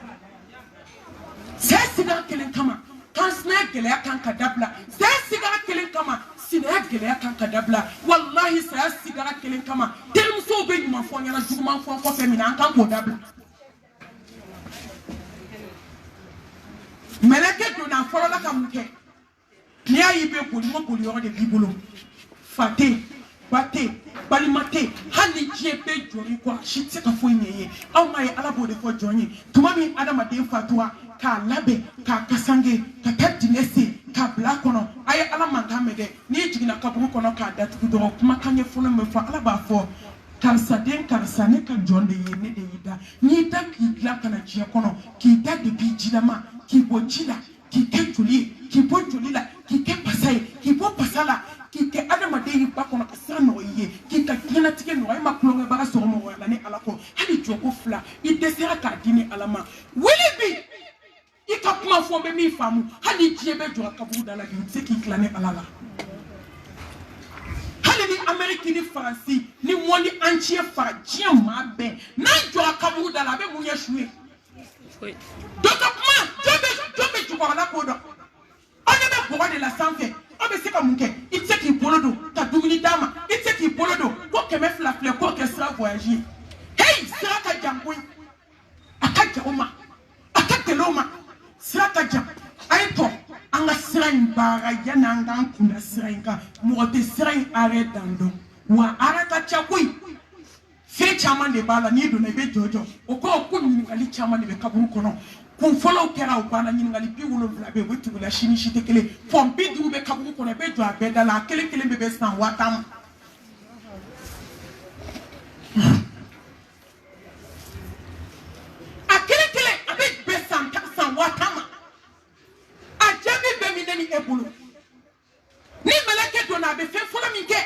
saya sigara kelen kama kansinaya gɛlɛya kan ka dabila saya sigara kelen kama sinaya gɛlɛya kan ka dabila wallahi saya sigara kelen kama terimusow bɛ ɲuman fɔ ɲɛna juguman fɔ kɔfɛ min na an kan k'o dabila mɛlɛkɛ donna a fɔlɔla ka mun kɛ n'i y'a y'i bɛ boli n ko boli yɔrɔ de b'i bolo fa tɛ yen ba tɛ yen balima tɛ yen hali ni diɲɛ bɛɛ jɔr'i kɔ a si tɛ se ka foyi ɲɛ i ye anw m'a ye ala b'o de fɔ jɔn ye tuma min adamaden fatura k'a labɛn k'a kasange ka taa dingɛ sen k'a bila a kɔnɔ a ye ala mankan mɛn dɛ n'i jiginna kaburu kɔnɔ k'a datugu dɔrɔn kumakan ɲɛ fɔlɔ min fɔ ala b'a fɔ karisa den karisa ne ka jɔn de ye ne de y'i da n'i da k'i dilan ka na diɲɛ kɔnɔ k'i da depuis jilama k'i bɔ ji la k'i kɛ joli ye k'i bɔ joli la k'i kɛ pasa ye k'i bɔ pasa la k'i kɛ adamaden ye ba kɔnɔ ka siran nɔgɔ i ye k'i ka diɲɛlatigɛ nɔgɔ e ma tulonkɛbaga sɔrɔ mɔgɔya la ni ala kɔ hali jɔko fila i dɛsɛra k'a di ni ala ma wuli bi i ka kuma fɔ n bɛ min faamu hali diɲɛ bɛ jɔ a kaburu da la bi i tɛ se k'i tila ni ala la hali ni amɛriki ni faransi ni monde entier fara diɲɛ maa bɛɛ n'an jɔ a kaburu da la a bɛ mun ɲɛ su ye dɔ ka kuma jɔn bɛ jukɔrɔla ko dɔn aw ɲɛ bɛ bɔgɔ de la sanfɛ aw bɛ se ka mun kɛ i tɛ se k'i bolo don ka dumuni d'a ma i tɛ se k'i bolo don ko 100 filɛ k'o kɛ sira voyage ye hey sira ka jan koyi a ka jan o ma a ka gɛlɛn o ma sira ka jan a ye tɔ an ka sira in baara yanni an k'an kunda sira in kan mɔgɔ tɛ sira in arrêt dan dɔn wa arrêt ka ca koyi fɛn caman de b'a la n'i donna i bɛ jɔ o kɔrɔ ko ɲininkali caman de bɛ kaburu kɔnɔ kun fɔlɔw kɛra o banna ɲininkali 70 bɛ yen o bɛ tugu la sini si tɛ kelen fɔ 50 bɛ kaburu kɔnɔ i bɛ jɔ a bɛɛ da la a kelen kelen bɛ san 5000 ma a kelen kelen a bɛ bɛn san 5000 ma a jaabi bɛ min ne ni e bolo ni mɛlɛkɛ donna a bɛ fɛn fɔlɔ min kɛ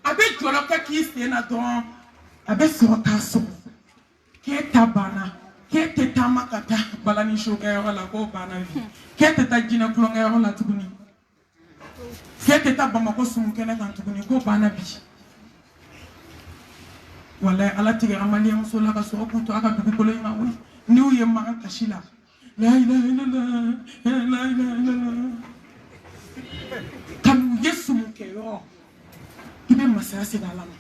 a bɛ jɔlɔ kɛ k'i sen na dɔrɔn a bɛ sɔrɔ k'a sɔgɔ k'e ta banna k'e tɛ taama ka taa balani sokɛyɔrɔ la k'o banna bi k'e tɛ taa jinɛ kulonkɛyɔrɔ la tuguni k'e tɛ taa bamakɔ sumu kɛnɛ kan tuguni k'o banna bi walayi ala tigɛra maliyɛnmuso la ka sɔrɔ k'u to a ka dugukolo in ma wuli n'u ye makan kasi la la ilaha illallah la ilaha illallah ka n'u ye sumu kɛyɔrɔ i bɛ masaya segin ala ma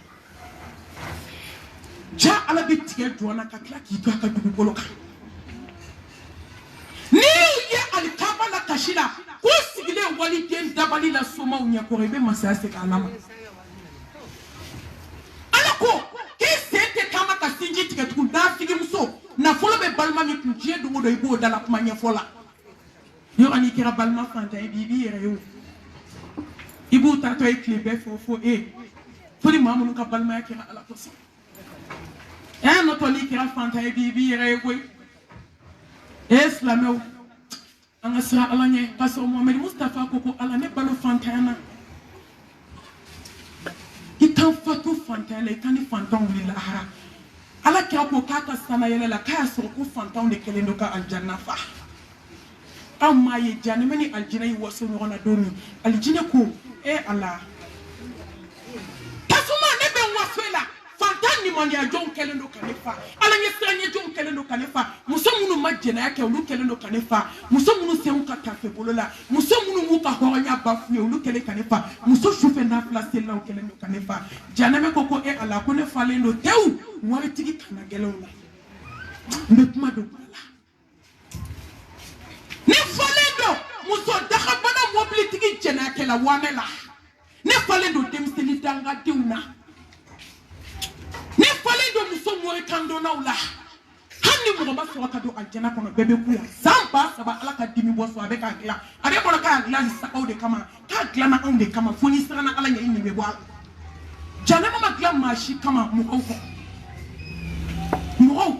ja ala bɛ tigɛ jɔna ka tila k'i to a ka dugukolo kan n'i ye alikaba la kasi la k'u sigilen waliden dabali la soma u ɲɛkɔrɔ i bɛ masaya segin ala ma ala ko k'i sen tɛ taama ka sinji tigɛ tugun dafigimuso nafolo bɛ balima min kun diɲɛ dogo don i b'o dala kuma ɲɛfɔ la yɔrɔ n'i kɛra balima fantan ye bi i b'i yɛrɛ ye o i b'u tatɔ ye tile bɛɛ fɔ fo fo ni maa minnu ka balimaya kɛra ala kosɔn nɔtɔ n'i kɛra fantan ye bi i b'i yɛrɛ ye koyi silamɛw an ka siran ala ɲɛ k'a sɔrɔ Muhamɛdi Mustafa ko ala ne balo fantanya na i kan fatu fantanya la i kan ni fantanw wuli lahara ala kira ko k'a ka sanayɛlɛ la k'a y'a sɔrɔ ko fantanw de kɛlen don ka aljanna fa anw m'a ye jahannama ni aljinɛ yi waso ɲɔgɔn na don min aljinɛ ko ala tasuma ne bɛ n waso i la fantan nimaniya jɔnw kɛlen don ka ne fa ala ɲɛ siran ɲɛ jɔnw kɛlen don ka ne fa muso minnu ma jɛnɛya kɛ olu kɛlen don ka ne fa muso minnu senw ka tafe bolo la muso minnu m'u ka hɔrɔnya ba f'u ye olu kɛlen ka ne fa muso sufɛ nafila selilaw kɛlen don ka ne fa jahannama ko ala ko ne falen don tewu waritigi kana gɛlɛnw la n bɛ kuma don la ne falen don muso dagabana mobilitigi jɛnɛyakɛla waamɛ la ne falen don denmisɛnnin dangadenw na ne falen don muso mori kandonnaw la hali ni mɔgɔ ma sɔrɔ ka don aljana kɔnɔ bɛɛ bɛ ku yan san 3000 ala ka dimi bɔ so a bɛ k'a dilan a bɛ kɔnɔ k'a dilan ni sagaw de kama k'a dilanna anw de kama fo ni siranna ala ɲɛ i nin bɛ bɔ a la jahannama ma dilan maa si kama mɔgɔw kɔ mɔgɔw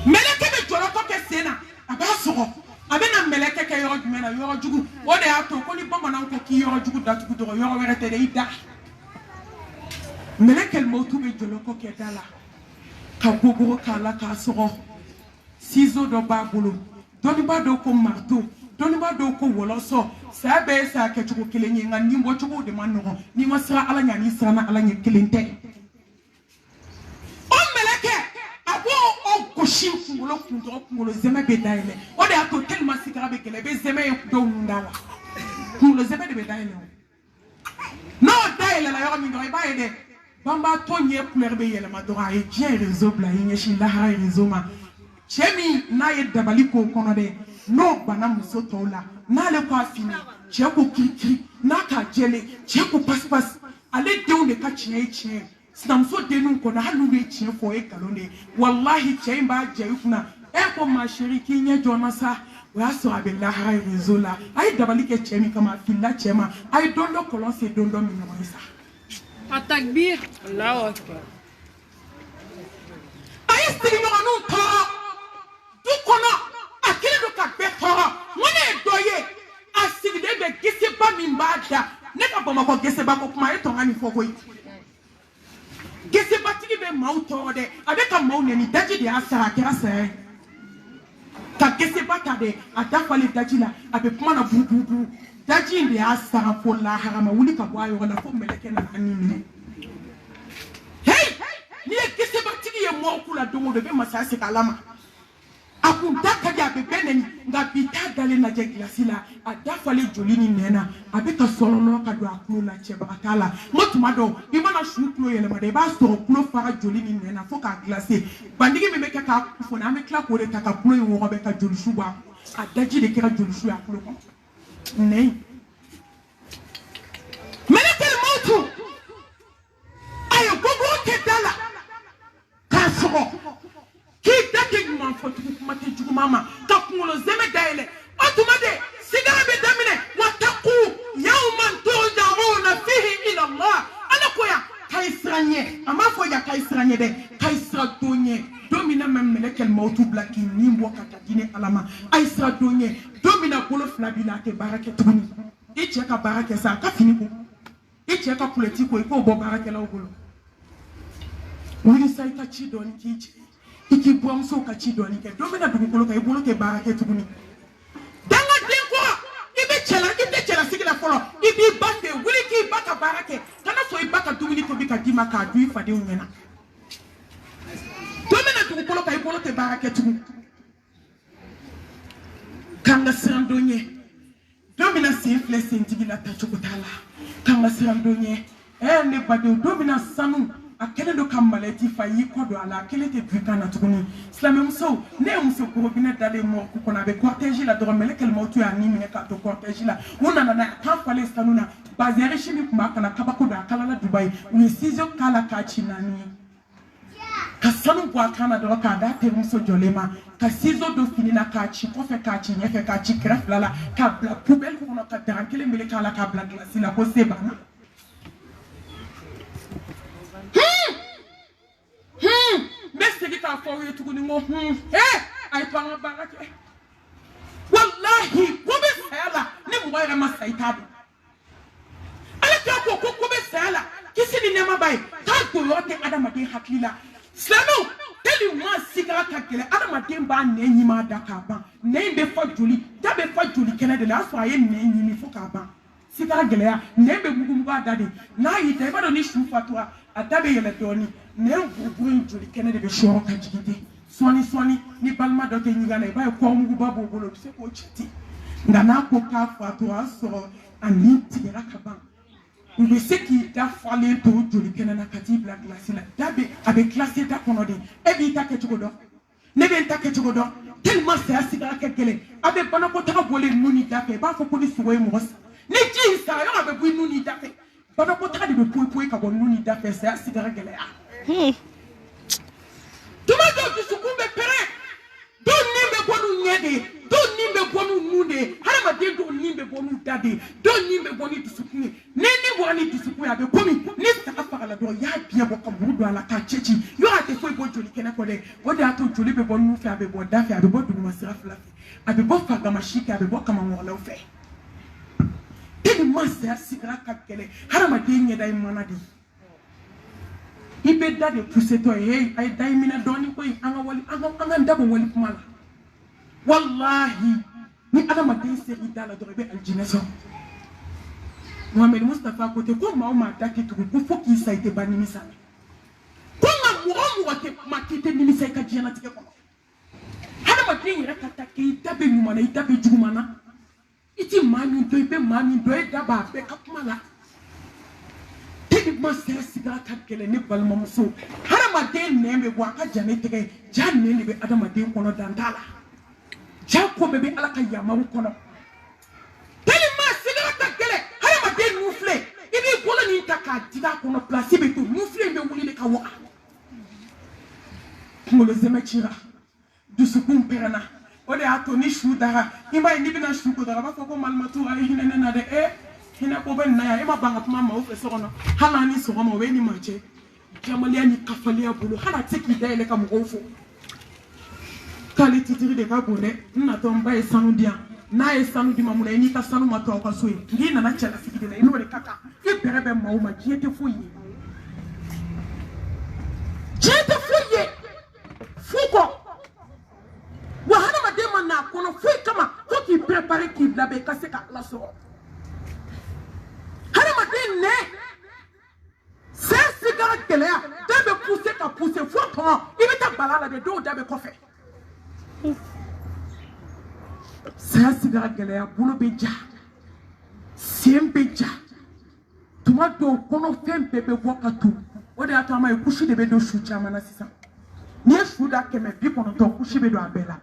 mɛlɛkɛ bɛ jɔlɔkɔ kɛ sen na a b'a sɔgɔ a bɛ na mɛlɛkɛ kɛ yɔrɔ jumɛn na yɔrɔ jugu o de y'a to ko ni bamananw ko k'i yɔrɔ jugu datugu dɔrɔn yɔrɔ wɛrɛ tɛ dɛ i da mɛlɛkɛl mawtu bɛ jɔlɔkɔ kɛ da la ka gogoro k'a la k'a sɔgɔ ciseau dɔ b'a bolo dɔnnibaa dɔw ko marteau dɔnnibaa dɔw ko wɔlɔsɔ saya bɛɛ ye saya kɛcogo kelen ye nka nin bɔcogo de ma nɔgɔn n'i ma siran ala ɲɛ n'i siranna ala ɲɛ kelen tɛ o mɛlɛkɛ a b'o gosi kunkolo kunkolo zɛmɛ bɛ dayɛlɛ o de y'a to tellement sigara bɛ gɛlɛn i bɛ zɛmɛ ye dɔw nun da la kunkolo zɛmɛ de bɛ dayɛlɛ o n'o dayɛlɛla yɔrɔ min dɔrɔn i b'a ye dɛ banbatɔ ɲɛ couleur bɛ yɛlɛma dɔrɔn a ye diɲɛ réseau bila i ɲɛsin lahara réseau ma cɛ min n'a ye dabali k'o kɔnɔ dɛ n'o banna muso tɔw la n'ale ko a fini cɛ ko kirikiri n'a k'a jɛlen cɛ ko pasipasi ale denw de ka tiɲɛ ye tiɲɛ ye sinamuso denninw kɔnɔ hali n'u ye tiɲɛ fɔ o ye nkalon de ye walahi cɛ in b'a jɛ i kunna ko ma chérie k'i ɲɛ jɔ n na sa o y'a sɔrɔ a bɛ lahara réseau la a ye dabali kɛ cɛ min kama a filila cɛ ma a ye don dɔ kɔlɔn se don dɔ min ɲɔgɔn ye sa التكبير الله أكبر أي سيرينو ترى دوكونا أكيد دوكا بترى وانا دويه أسيري بكيسبا من بعدا نكا بماكو كيسبا كوكما يتوغاني فوقوي كيسبا تيجي بماو ترى ده أبيكا ماو نيني داجي دي أسرا كراسة ka كيسبا تادي أدافالي داجي لا أبي كمانا بو daji de ya sara fo lahara ma wuli ka bɔ a yɔrɔ la fo mɛlɛkɛ na ani minɛ hey ni ye kisibatigi ye mɔgɔ kula don o don bɛ masaya segin ala ma a kun da ka di a bɛ bɛɛ nɛni nka bi t'a dalen lajɛ gilasi la a dafalen joli ni nɛn na a bɛ ka sɔlɔlɔ ka don a tulo la cɛbaga t'a la n ko tuma dɔw i mana su tulo yɛlɛma dɛ i b'a sɔrɔ tulo fara joli ni nɛn na fo k'a gilase bandigi min bɛ kɛ k'a kunnafoni an bɛ tila k'o de ta ka tulo in wɔgɔbɛ ka joli su bɔ a daji de kɛra joli su ye a tulo kɔnɔ نعم ملك الموت أي بابو كدلا كاسو كي دكي ما فتو ما تجو ماما كقولو زمي دايله أتومادي سيجارة بدمنه واتقوا يوما ترجعون فيه إلى الله أنا كويا كايسرانيه أما فويا كايسرانيه ده كايسرا دونيه domina même melekel mautu blaki nimbo kata dine alama aisra donye domina bolo flabila te barake tuni ichi ka barake sa ka fini ko ichi ka politiko ko bo barake la ogolo woni sai ka chi doni kichi iki bomso ka chi doni ke domina dugukolo ka ibolo ke barake tuni danga denko ibe chela sigila folo ibi bande wuli ki baka barake kana so ibaka dumini to bika dima ka du ifade unyena domina dugukolo ka ibolo te barake tuni kanga sirandonye domina sifle sentigi la tachokotala kanga sirandonye ne bade domina sanu akele do kamaleti fayi ko do ala kele te buta na tuguni islam muso ne muso ko bina dale mo ko na be cortège la do mele kel mo tu ani mine ka to cortège la wona na ta fale stanuna bazere shimi kuma kana kabako da kala la Dubai ni sizo kala ka chinani ka sanu kwa kana do ka da te muso jolema ka sizo do finina ka chi ko fe ka chi nyefe ka chi kref lala ka bla poubelle ko na ka dan kele mele kala ka bla glace la ko sebana Message ka for you to go ngo I panga barake wallahi ko be sala ne mo wa ma saitabi ala ta ko be sala kisi ni nema bai ta do yote adama de hakila slano teli mo sigara ka gele adama de ba ne nyima da ka ba ne be fa joli da be fa joli kene de la so aye ne nyimi fo ka ba sigara gele ya ne be mugu adade na yi te ba do ni shu fatwa adabe yele doni ne gugu joli kene de be shoro ka jigide soni ni balma do te nyiga na ba ko mugu babo bolo se ko chiti ngana ko ka fatwa so ani tigera ka ba il sait qu'il t'a fallu tout joli kene na kati black glace la dabe avec classe ta kono de e bi ta ke chugo do ne be ta ke chugo do tellement c'est asigara ke gele avec bana ko ta bolé nuni dafe ba fo ko ni suwe mo ne ji sa yo avec bu nuni dafe bana ko ta de poe ka bo nuni dafe c'est asigara gele ah tuma do su kumbe pere do nimbe ko nu nyede do nimbe ko nu nunde harama de do nimbe ko nu dade do nimbe ko ni disukuni ne wani disukuni abe komi ni saka fagala do ya biya bo ka budu ala ka chechi yo ate foi bo joli kene ko de o de ato joli be bo nu fe abe bo dafe abe bo du masira flafi abe bo faga mashika abe bo kama ngolo fe tedi masa sigara ka kele harama de nyeda imana di ibe dade pousse to ay day mina doni koy anga wali anga ndabo wali kumala wallahi ni adama de seri dala do be aljineso Mohamed Mustafa côté ko ma dake to ko foki sa ite bani misane ko ma mo wate makite ni misay ka jena tike ko adama de yira kata ke tabe nyuma na itabe jugumana iti mami do be mami do e daba be kapmala mo se sigara ka kele ne balma muso harama de nembe bo aka jane tege janne ne be adama de kono dandala jako bebe alaka yama kono tele ma sigara ka kele harama de nufle ibi kono ni taka diga kono place be to nufle be wuli le ka wa ngolo zemechira du sukum perana ode ato ni shudara imba ni bina shuko dara ba ko malmatu ay hinene na de hina ko ben na ya ima banga kuma ma ofe sono hala ni so ma we ni mache jamali ani kafali abulu hala teki da ile ka mo ofo kali titiri de ka bone na to mba e sanu dia na e sanu di mamuna ni ka sanu ma to ka so yi ngi na chela fikide na ino de kaka e berebe ma o ma jiete foyi fuko wa hana ma de man na kono foi kama ko ki préparer ki blabe ka se ka la so ne c'est cigarette qu'elle a debe pousser faut prendre il met ta balade de dos debe kofe c'est cigarette qu'elle a boulot beja c'est beja tuma do kono fem bebe wakatu o de atama e kushi de be do shu chama na sisa ni shu da keme bi kono to kushi be do abela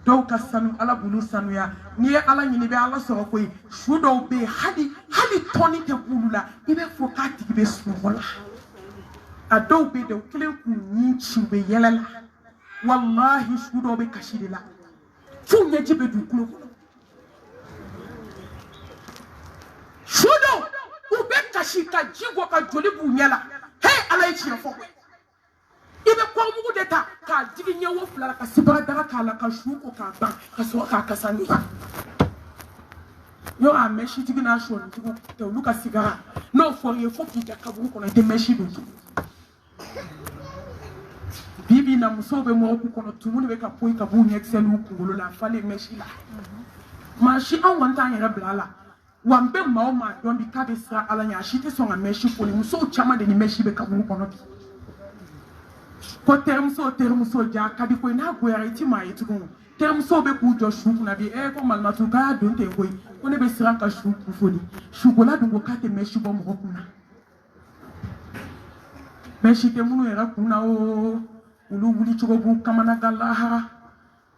do ka sanu ala bulu sanu ya ni ala nyini be ala so ko shu do be hadi toni te bulula ibe fokati be suwola ado be de kile ku ni chibe yelela wallahi shu do be kashidila fu nyeji be du kulo shu do u be kashika jigo ka joli bu nyela hey ala yi chefo ibe ko mugu deta ka digi nyewo fula ka sibara dara ka la ka shu ko ka ban ka so ka kasani yo a meshi tigi na sho ni tigo te luka sigara no for ye fo ki ka kabu ko na te meshi do bibi na musobe mo ko kono tumuni be ka poi ka bu ni excelu kungolo la fale meshi la mashi an wanta yere blala wambe ma o ma don bi ka be sra ala nya shi te so nga meshi ko ni muso chama de ni meshi be ka bu kono bi ko termuso ja kadi ko na go yare ti ma yitugo termuso be ku jo shu na bi e ko malmatu ka don te ko ko ne be sra ka shu ku fodi shu ko la dungo ka te meshi bo mo kuna mais si te munu era kuna o ulu wuli cogo bu kamana galaha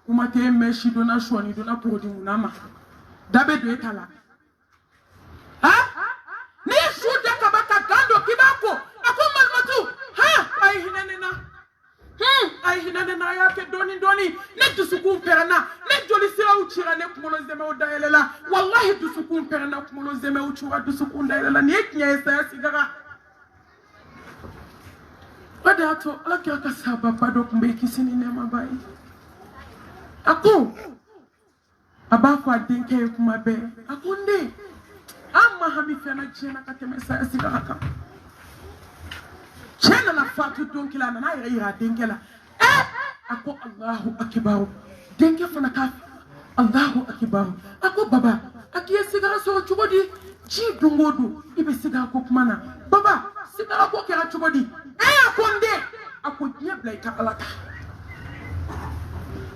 kuma te mais si dona shoni dona produit munama dabe do etala ha ni shuda kabaka gando kibako akoma matu ha ai hinanena ai hinanena ya ke doni ne dusuku perana ne joli sira uchira ne kumono zeme odaelela wallahi dusuku perana kumono zeme uchura dusuku ndaelela ni eknya esa sigara Padato alakira kasaba pado kumbe kisini nema bai aku abafu adinke kumabe akunde amma hamifana chena katemesa sigara chena na fatu donkila na ira dinkela ako Allahu akbar dinke fana ka Allahu akbar ako baba akiye sigara so chubodi ji dungodu ibe sigara ko kumana baba sigara ko kera chubodi akonde akonde blaika alata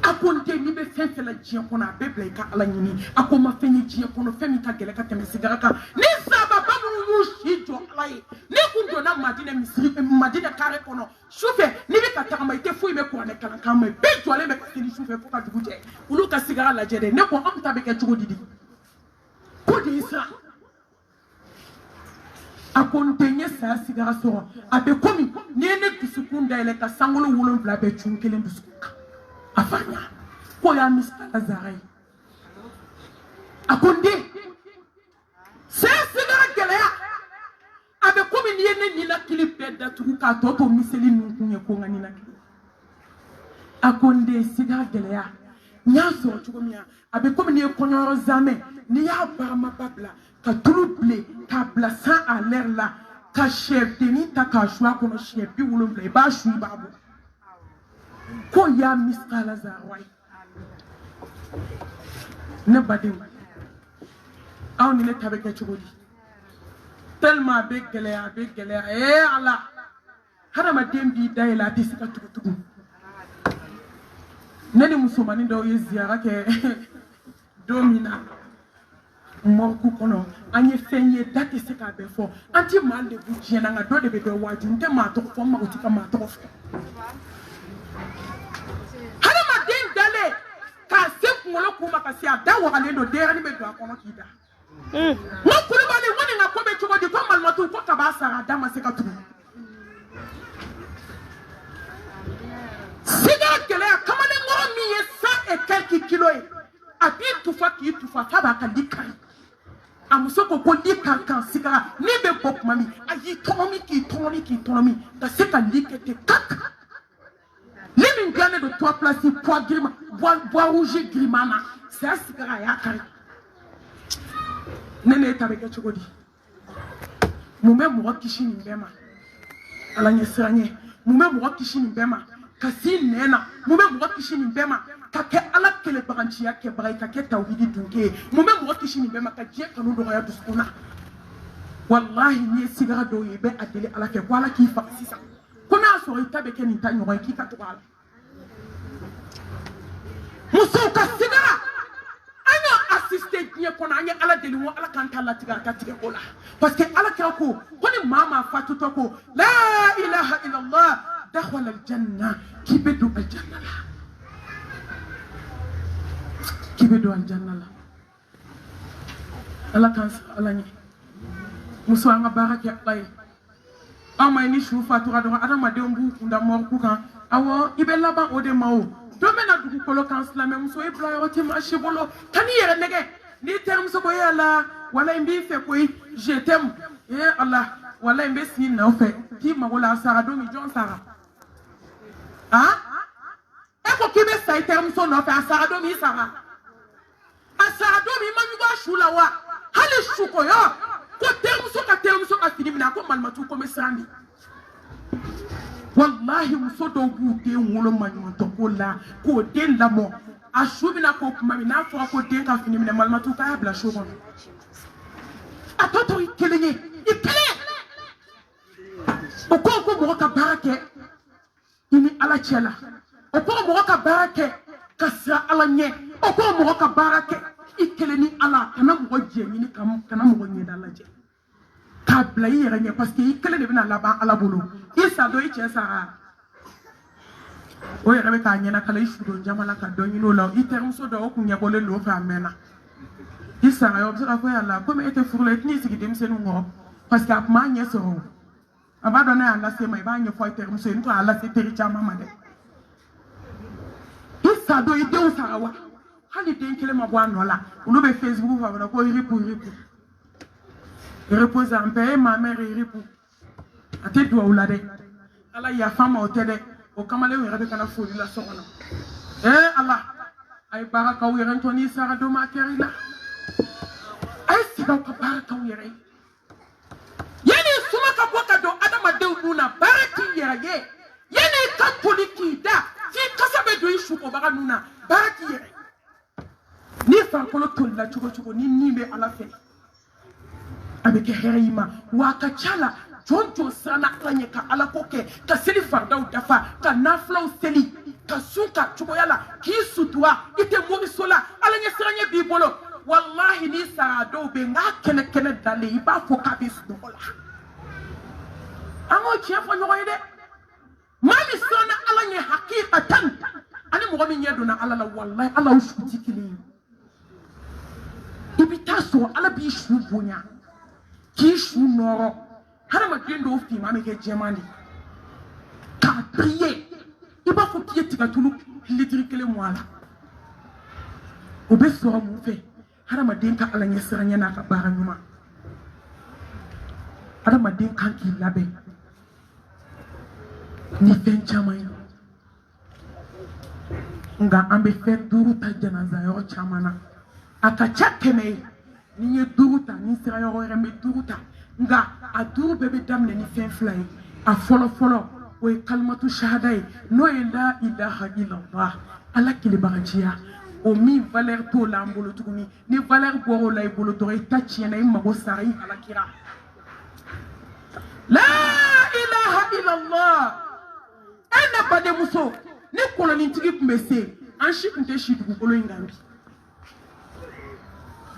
akonde ni be fefela jia kona be blaika ala nyini akoma fenye jia kono femi ka gele ka teme sigara ka ni saba babu yushi jo alai ni kundo na madina misiri madina kare kono shufe ni be ka takama ite fu ime ko ne kala kama be jo ale me ka tini shufe ko ka duguje ulu ka sigara la jede ne ko amta be ke chugo didi ko di isa akontenye sa sigara so abe komi nene dusukunda ele ka sangolo wulon bla be chunkele dusuka afanya ko ya miskala zarai akonde sa sigara gelea abe komi nene ni la klipe da tuka toto miseli nunkunye ko ngani na akonde sigara gelea nyaso chukomia abe komi ni konyoro zame ni ya barama babla ka trouble ka blasa à l'air là ka chef teni ta ka choix kono chef bi wulum play ba shu babu ko ya miskala za wai ne badin aw ni ne tabe ke chugodi tellement be gele ala hada ma dembi dai la ti sika tugu nani musumani do ye ziara ke domina morku kono anye fenye date se ka be fo anti mal de bu jena nga do de be waju nte ma to fo ma utika ma to fo hala ma den dale ka se ngolo kuma ka se ada wa ale do dera ni be do akono kida mo kulu bale woni na ko be chugo di ko mal matu ko ka ba sara da ma se ka tu siga kele kama ne ngoro mi ye 100 et quelques kilos abi tufa ki tufa taba ka dikari amusoko ko likan kan sigara ni be pop mami ayi tonomi da se ka likete kak limin gane de 3 places poids grima bois rouge grimana c'est sigara ya kari nene tabe ke chogodi mume mo kishini mbema ala nyesranye mume mo kishini mbema kasi nena mume mo kishini mbema kake ala kele baranchi yake barai kake tawhidi dunke mume mo kishini mbema ka je kanu do ya duskuna wallahi ni sigara do yebe adele ala ke kwala ki fa sisa kuna so itabe ke ni tanyo ki ka to ala muso ka sigara anya assistant ni ko na anya ala deli wo ala kan tala tigara ka tige ola parce que ala ka ko ni mama fatu to ko la ilaha illallah dakhala aljanna kibedu aljanna kibedu aljanna la ala kan ala ni muso anga baraka bay ama ni shu fatura do adama de mbu kunda mor ku kan awo ibella ba ode mawo do mena du ko lo kan sala même so ibla yote ma shibolo tani yere nege ni term so ko yala wala mbi fe ko je t'aime Allah wala mbi si na fe ki ma wala sara do mi jon sara e ko kibe sai term so no fe sara do mi sara asara do mi ma mi ba shula wa hali shuko yo ko term so ka fini mina ko malmatu ko mesandi wallahi musodo buute wolo manyo to ko la ko den la mo ashubina ko kuma mina fo ko den ka fini mina malmatu ka bla shogon atoto ikelenye ikele ko mo ka barake ini ala chela ko mo ka barake kasa ala nye ko mo ka barake ikeleni ala kana mo je ni kana mo nye dalaje ka bila i yɛrɛ ɲɛ parce que i kelen de bɛna laban ala bolo i sa dɔ i cɛ sara o yɛrɛ bɛ k'a ɲɛna kala i su don jama la ka dɔ ɲini o la i terimuso dɔ o kun ɲɛbɔlen don fɛ a mɛnna i sara o bɛ se ka fɔ yàlla komi e tɛ furu la i tɛn'i sigi denmisɛnninw kɔrɔ parce que a kun b'a ɲɛ sɔrɔ o a b'a dɔn ne y'a lase ma i b'a ɲɛfɔ i terimuso ye n tun y'a lase teri caman ma dɛ i sa don i denw sara wa hali den kelen ma bɔ a nɔ la olu bɛ Facebook fɛ ko il repose en paix ma mère il repose a tɛ duwawu la dɛ ala yafa ma o tɛ dɛ o kamalen yɛrɛ bɛ kana foli la so kɔnɔ ala a ye baara k'aw yɛrɛ n to n'i sara don ma kɛra i la a ye sigi aw ka baara k'aw yɛrɛ ye yanni suma ka bɔ ka don adamadenw nun na baara k'i yɛrɛ ye yanni ka boli k'i da f'i kasa bɛ don i sukobaga nun na baara k'i yɛrɛ n'i farikolo tolila cogo cogo ni nin bɛ ala fɛ a bɛ kɛ hɛrɛ i ma wa a ka ca la jɔn jɔn siranna ala ɲɛ ka ala ko kɛ ka seli faridaw dafa ka nafilaw seli ka sun ka cogoya la k'i sutura i tɛ moriso la ala ɲɛ siranɲɛ b'i bolo wallahi n'i sara dɔw bɛ yen n k'a kɛnɛ kɛnɛ dalen i b'a fɔ k'a bɛ sunɔgɔ la an k'o tiɲɛ fɔ ɲɔgɔn ye dɛ maa min siranna ala ɲɛ hakikatan ani mɔgɔ min ɲɛ donna ala la wallahi ala y'u su tɛ kelen ye i bɛ taa sɔrɔ ala b'i su bonya k'i su nɔrɔ hadamaden dɔw finman bɛ kɛ jɛman de k'a prier i b'a fɔ k'i ye tigatulu litiri kelen mɔ a la o bɛ sɔrɔ mun fɛ hadamaden ka ala ɲɛ siranɲɛ n'a ka baara ɲuman hadamaden kan k'i labɛn ni fɛn caman ye nka an bɛ fɛn duuru ta janaza yɔrɔ caman na a ka ca kɛmɛ ye ni ye duuru ta ni sera yɔrɔ wɛrɛ n bɛ duuru ta nka a duuru bɛɛ bɛ daminɛ ni fɛn fila ye a fɔlɔ fɔlɔ o ye kalimatu shahada ye n'o ye la ilaha illallah ala kelebagaciya o min valeur t'o la an bolo tuguni ni valeur bɔra o la i bolo dɔrɔn i ta tiɲɛna i mago sara i halakira la ilaha illallah e ne badenmuso ni kolonitigi tun bɛ se an si tun tɛ si dugukolo in kan bi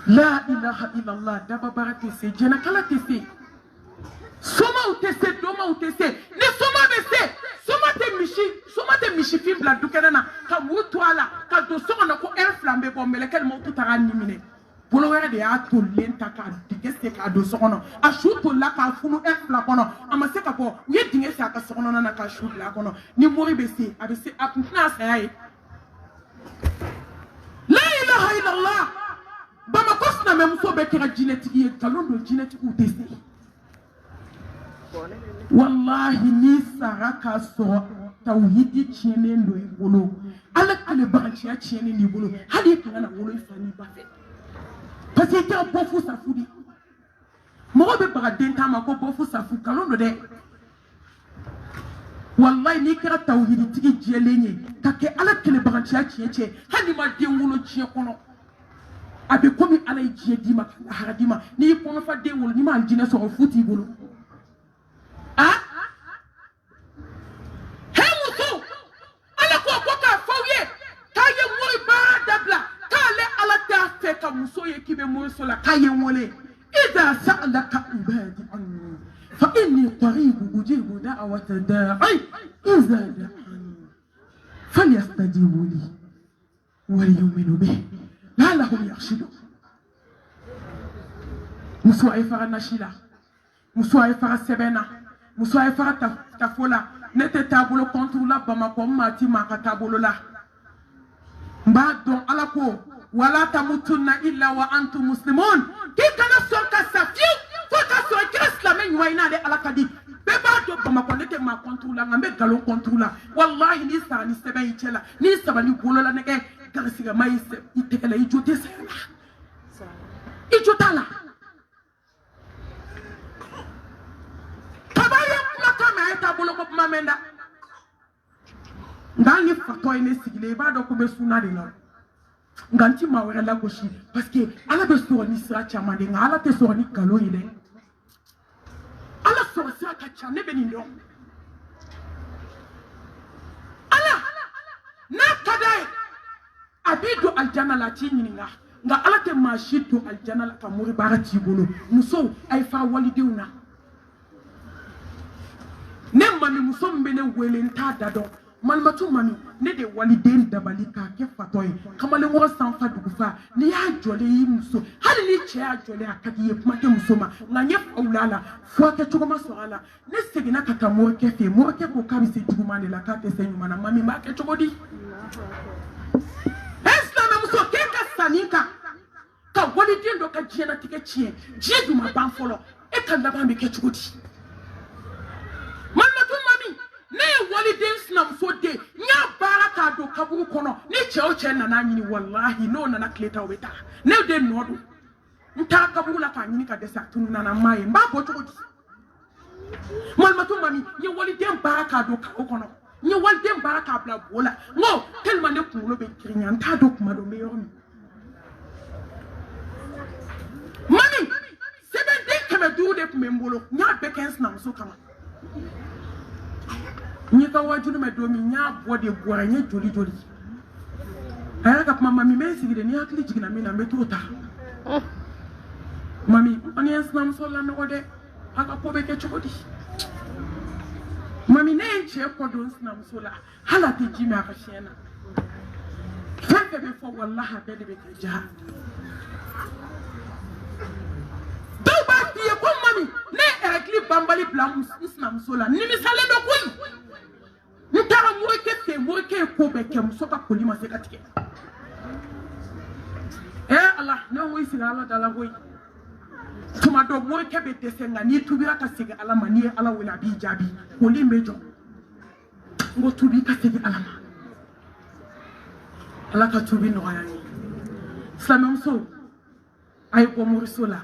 la ilaha illallah dababara tɛ se jɛnɛkala tɛ se somaw tɛ se domaw tɛ se ni soma bɛ se soma tɛ misifin bila dukɛnɛ na ka muru to a la ka don so kɔnɔ ko ɛri fila bɛ bɔ mɛlɛkɛ ma o tɛ taga ni minɛ bolo wɛrɛ de y'a tolilen ta k'a dingɛ se k'a don so kɔnɔ a su tolila k'a funu ɛri fila kɔnɔ a ma se ka bɔ u ye dingɛ se a ka so kɔnɔna na k'a su bila a kɔnɔ ni mori bɛ se a bɛ se a kun tɛna saya ye la ilaha illallah Bamako sinamɛmuso bɛ kɛra jinɛtigi ye nkalon don jinɛtigiw tɛ se wallahi n'i sara k'a sɔrɔ tawhidi tiɲɛnen don i bolo ala kelebagaciya tiɲɛnen b'i bolo hali i kana na wolo i fa n'i ba fɛ parce que i kɛra bɔfu safu de mɔgɔ bɛ baga den ta ma ko bɔfu safu nkalon don dɛ wallahi n'i kɛra tawhiditigi jɛlen ye ka kɛ ala kelebagaciya tiɲɛ hali n'i ma den wolo diɲɛ kɔnɔ a bɛ komi ala ye diɲɛ d'i ma ka lahara d'i ma n'i y'i kɔnɔfa den wolo n'i ma alijinɛ sɔrɔ fu t'i bolo muso ala ko k'a fɔ aw ye k'a ye mori baara dabila k'ale ala t'a fɛ ka muso ye k'i bɛ moriso la k'a ye n wele iza sa'alaka ibadi anni fa inni qaribu ujibu da'wata da'i iza da'ani falyastajibu li wa liyu'minu bihi la'allahum yarshudun muso a ye fara nasi la muso a ye fara sɛbɛn na muso a ye fara tafo la ne tɛ taabolo contre la Bamako maa ti maa ka taabolo la n b'a dɔn ala ko wala tamutunna illa wa antum muslimun k'i kana sɔn ka sa fiyewu fo ka sɔrɔ i kɛra silamɛ ɲuman ye n'ale ala ka di bɛɛ b'a dɔn Bamako ne tɛ maa contre la nka n bɛ nkalon contre la wallahi n'i sara ni sɛbɛn y'i cɛ la n'i saba ni bolola nɛgɛ garisigɛma i tɛgɛ la i jo tɛ saya la i jo t'a la kaba ye kumakan mɛn a ye taabolo ko kuma mɛn da nka hali ni fatɔ ye ne sigilen i b'a dɔn ko n bɛ sunna de la nka n ti maa wɛrɛ lagosi parce que ala bɛ sɔrɔ ni sira caman de nka ala tɛ sɔrɔ ni nkalon ye dɛ ala sɔrɔ sira ka ca ne bɛ nin dɔn ala n'a ka d'a ye a b'i don alijana la a t'i ɲininka nka ala tɛ maa si don alijana la ka mori baara t'i bolo musow a ye fara walidenw na mami muso mbene wele nta dado malmatu mami ne de waliden dabali ka ke fatoy kamale wo sanfa dugufa ni ya jole yi muso hali ni che ya jole akadi ye kuma ke muso ma na nye faulala fo ke chugoma soala ne segina kata mo ke fe mo ke ko kabi se chuguma ne la ka te se nyuma na mami ma ke chugodi esla na muso ke ka sanika ka waliden do ka jiena tike chie je du ma ban folo e kan la ba me ke chugodi malmatu mami ne waliden snam so de nya baraka do kaburu kono ni cheoche na na nyini wallahi no na kleta weta ne de nodo nta kaburu la ka nyini ka desa tunu na mai mba bo chogodi malmatu mami ye waliden baraka do kaburu kono ni waliden baraka bla bola no tellement ne kulo be krinya nta do kuma do me yomi mami sebe de keme du de kumembolo nya bekens na so kama ni ka wajulu me do mi nya bode bora nya joli joli aya ka mama mi me sigide ni akli jigina mi na me tota mami oni esnam so la no de aka ko be ke chokodi mami ne enche ko do esnam so la hala te jimi aka shena feke be fo wallahi be de be ke jaha do ba ti ko mami ne ekli bambali blam esnam so la ni mi sale do koyi Ntara mweke ko beke musoka kolima sekatike. Allah no wi siga Allah dala goy. Tuma do mweke be desenga ni tubira ka siga Allah mani Allah wala bi jabi. Koli mejo. Ngo tubi ka siga Allah ma. Allah ka tubi no ayani. Samam so ay ko mursula.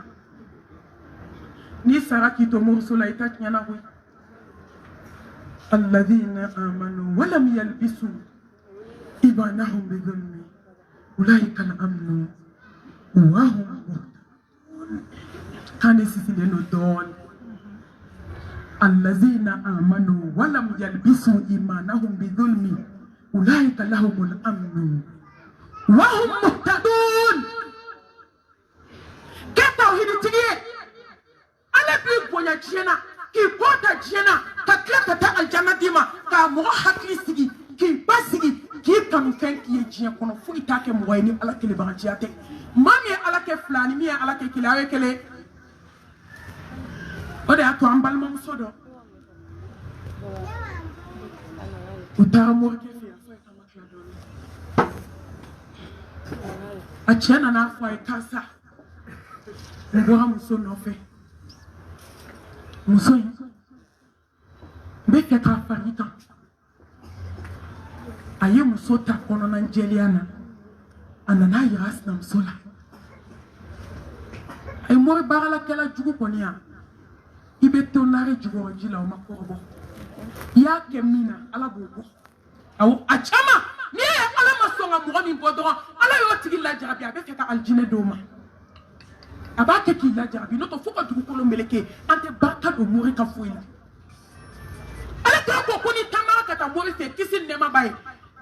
Ni saraki to mursula ita nyana goy. الذين آمنوا ولم يلبسوا إيمانهم بظلم أولئك الأمن وهم مهتدون كان يسيسلين دون الذين آمنوا ولم يلبسوا إيمانهم بظلم أولئك لهم الأمن وهم مهتدون كتوحيد تجي على بيقونا جينا ki kota jena ka klata ta aljanna dima ka mo hakli sigi ki basigi ki kanu fen ki jiya kono fu itake mo wayni ala kele banjiyate mami ala ke flani mi ala ke kilawe kele ode ato ambal mom sodo utara mo ke fi afa ka makla do a chena na fa kasa ngo ham so no fe muso be ke ka farita aye muso ta kono na Angeliana anana yasna musola ay mo bagala kala jugo konia ibe tonare jugo jila o makorobo ya ke mina ala bobo aw achama ni ala masonga mo mi bodoro ala yo tigila jarabi abe ke ka aljine doma abake ki la jabi no to fuka du ko lo meleke ante baka do mori ka fuila ala ta ko kuni tamara ka ta mori fe kisin ne ma bay